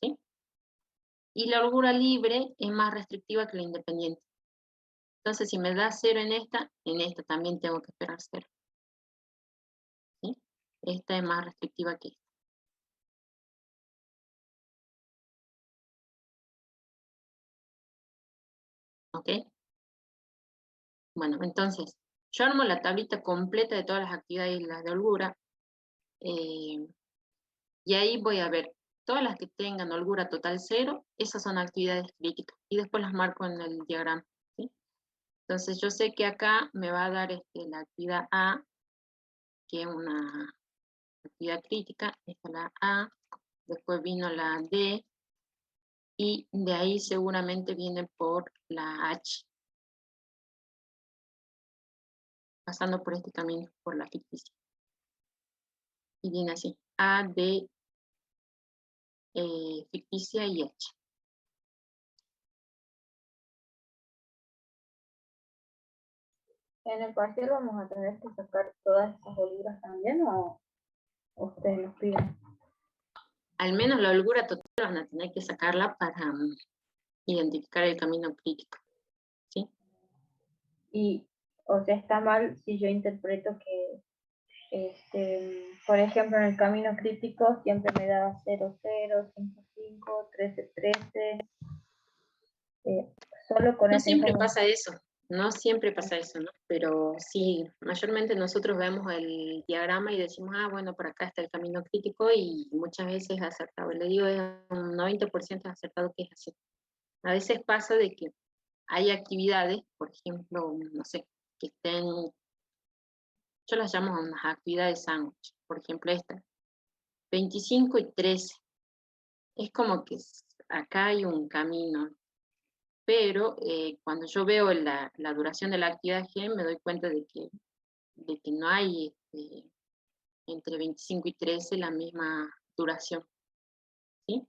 ¿sí? Y la holgura libre es más restrictiva que la independiente. Entonces, si me da 0 en esta también tengo que esperar 0. ¿Sí? Esta es más restrictiva que esta. ¿Ok? Bueno, entonces, yo armo la tablita completa de todas las actividades y las de holgura, y ahí voy a ver todas las que tengan holgura total 0, esas son actividades críticas, y después las marco en el diagrama, ¿sí? Entonces yo sé que acá me va a dar la actividad A, que es una actividad crítica, esta es la A, después vino la D, y de ahí seguramente viene por la H, pasando por este camino, por la ficticia. Y viene así, A, D, ficticia y H. En el parcial vamos a tener que sacar todas esas holguras también, o ustedes nos piden. Al menos la holgura total van a tener que sacarla para identificar el camino crítico, ¿sí? Y, o sea, está mal si yo interpreto que, por ejemplo, en el camino crítico siempre me da 0, 0, 5, 5, 13, 13. Solo con No esa siempre información. pasa eso, no siempre pasa eso, ¿no? Pero sí, mayormente nosotros vemos el diagrama y decimos, ah, bueno, por acá está el camino crítico, y muchas veces es acertado. Le digo, es un 90% acertado que es así. A veces pasa de que hay actividades, por ejemplo, no sé, que estén, yo las llamo unas actividades sándwich, por ejemplo esta, 25 y 13. Es como que acá hay un camino, pero cuando yo veo la duración de la actividad G, me doy cuenta de que no hay entre 25 y 13 la misma duración, ¿sí?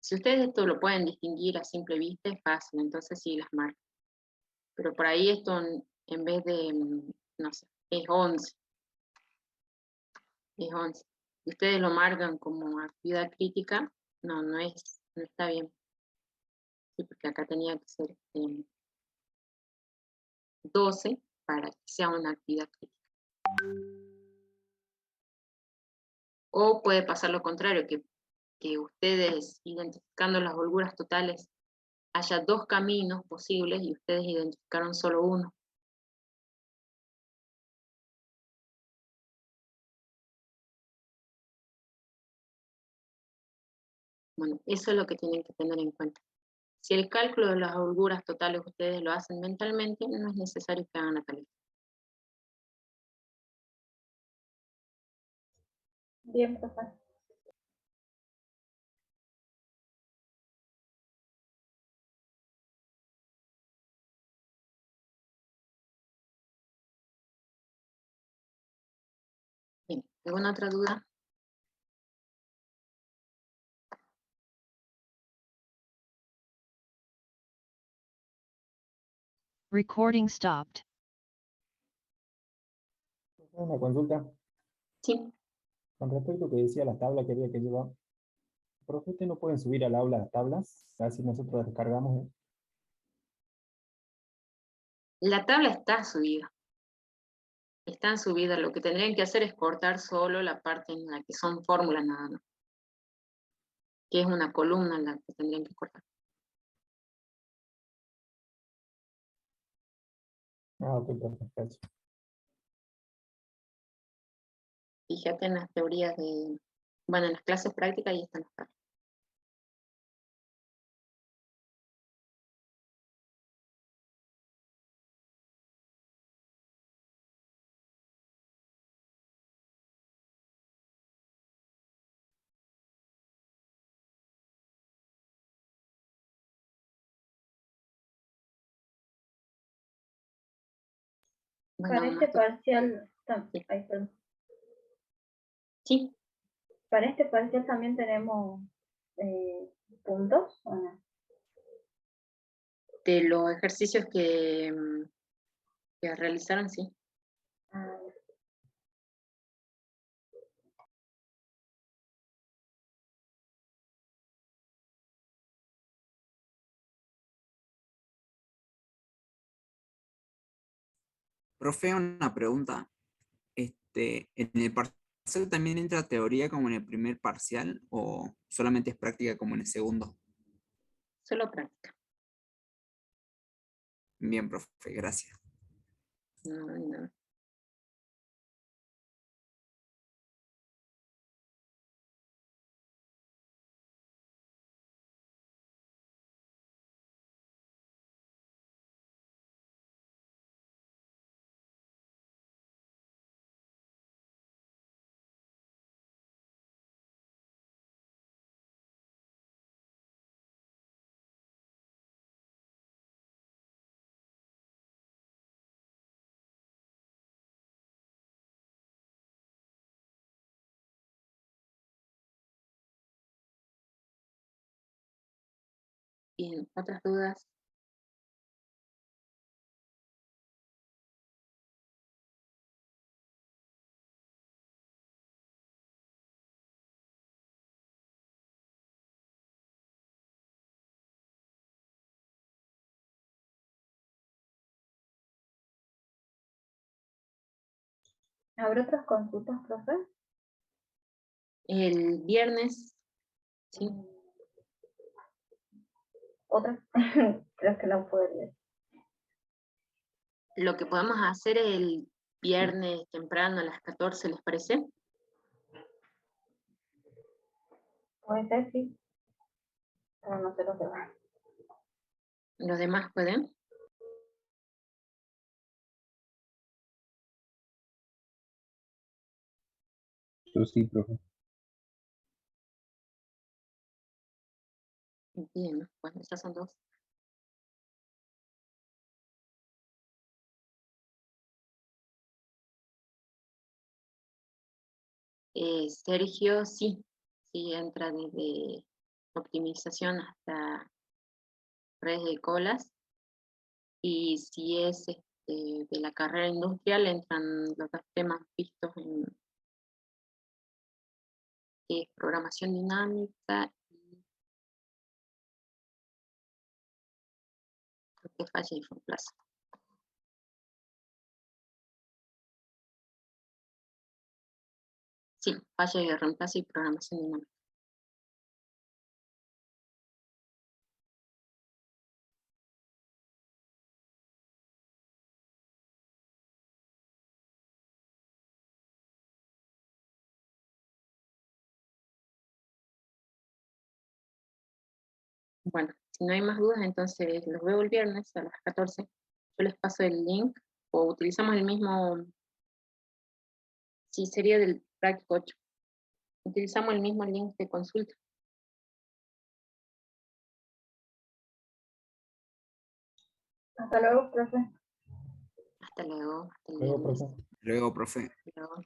Si ustedes esto lo pueden distinguir a simple vista, es fácil, entonces sí las marco. Pero por ahí esto, en vez de, no sé, es 11. Es 11. Si ustedes lo marcan como actividad crítica, no está bien. Sí, porque acá tenía que ser 12 para que sea una actividad crítica. O puede pasar lo contrario, que ustedes, identificando las holguras totales, haya dos caminos posibles y ustedes identificaron solo uno. Bueno, eso es lo que tienen que tener en cuenta. Si el cálculo de las holguras totales ustedes lo hacen mentalmente, no es necesario que hagan la calificación. Bien, profesor. Bien, ¿alguna otra duda? Recording stopped. Una consulta. Sí. Con respecto a lo que decía la tabla que había que llevar, ¿profe, usted no pueden subir al aula las tablas? Así nosotros las descargamos. La tabla está subida. Están subidas. Lo que tendrían que hacer es cortar solo la parte en la que son fórmulas nada más. Que es una columna en la que tendrían que cortar. Ah, ok, perfecto. Fíjate en las teorías de Bueno, en las clases prácticas ahí están los tablas. Bueno, Para este más parcial, Sí. ay, perdón. Sí, Para este parcial también tenemos puntos, ¿o no? de los ejercicios que realizaron, sí. Ah, Profe, una pregunta. ¿En el parcial también entra teoría como en el primer parcial o solamente es práctica como en el segundo? Solo práctica. Bien, profe, gracias. No, no. Bien, ¿otras dudas? ¿Habrá otras consultas, profe? El viernes, sí. ¿Otras? Creo que no podría. Lo que podemos hacer el viernes temprano a las 14, ¿les parece? Puede ser, sí. Pero no sé los demás. ¿Los demás pueden? Yo sí, profe. Bien, bueno, ya son dos. Sergio, sí, sí entra desde optimización hasta redes de colas. Y si es de la carrera industrial, entran los dos temas vistos en programación dinámica y creo que falla y reemplazo. Sí, falla y reemplazo y programación dinámica. Bueno, si no hay más dudas, entonces los veo el viernes a las 14. Yo les paso el link o utilizamos el mismo, sí, sería del práctico 8. Utilizamos el mismo link de consulta. Hasta luego, profe. Hasta luego, hasta el Luego, viernes. profe. Luego, profe. Hasta luego.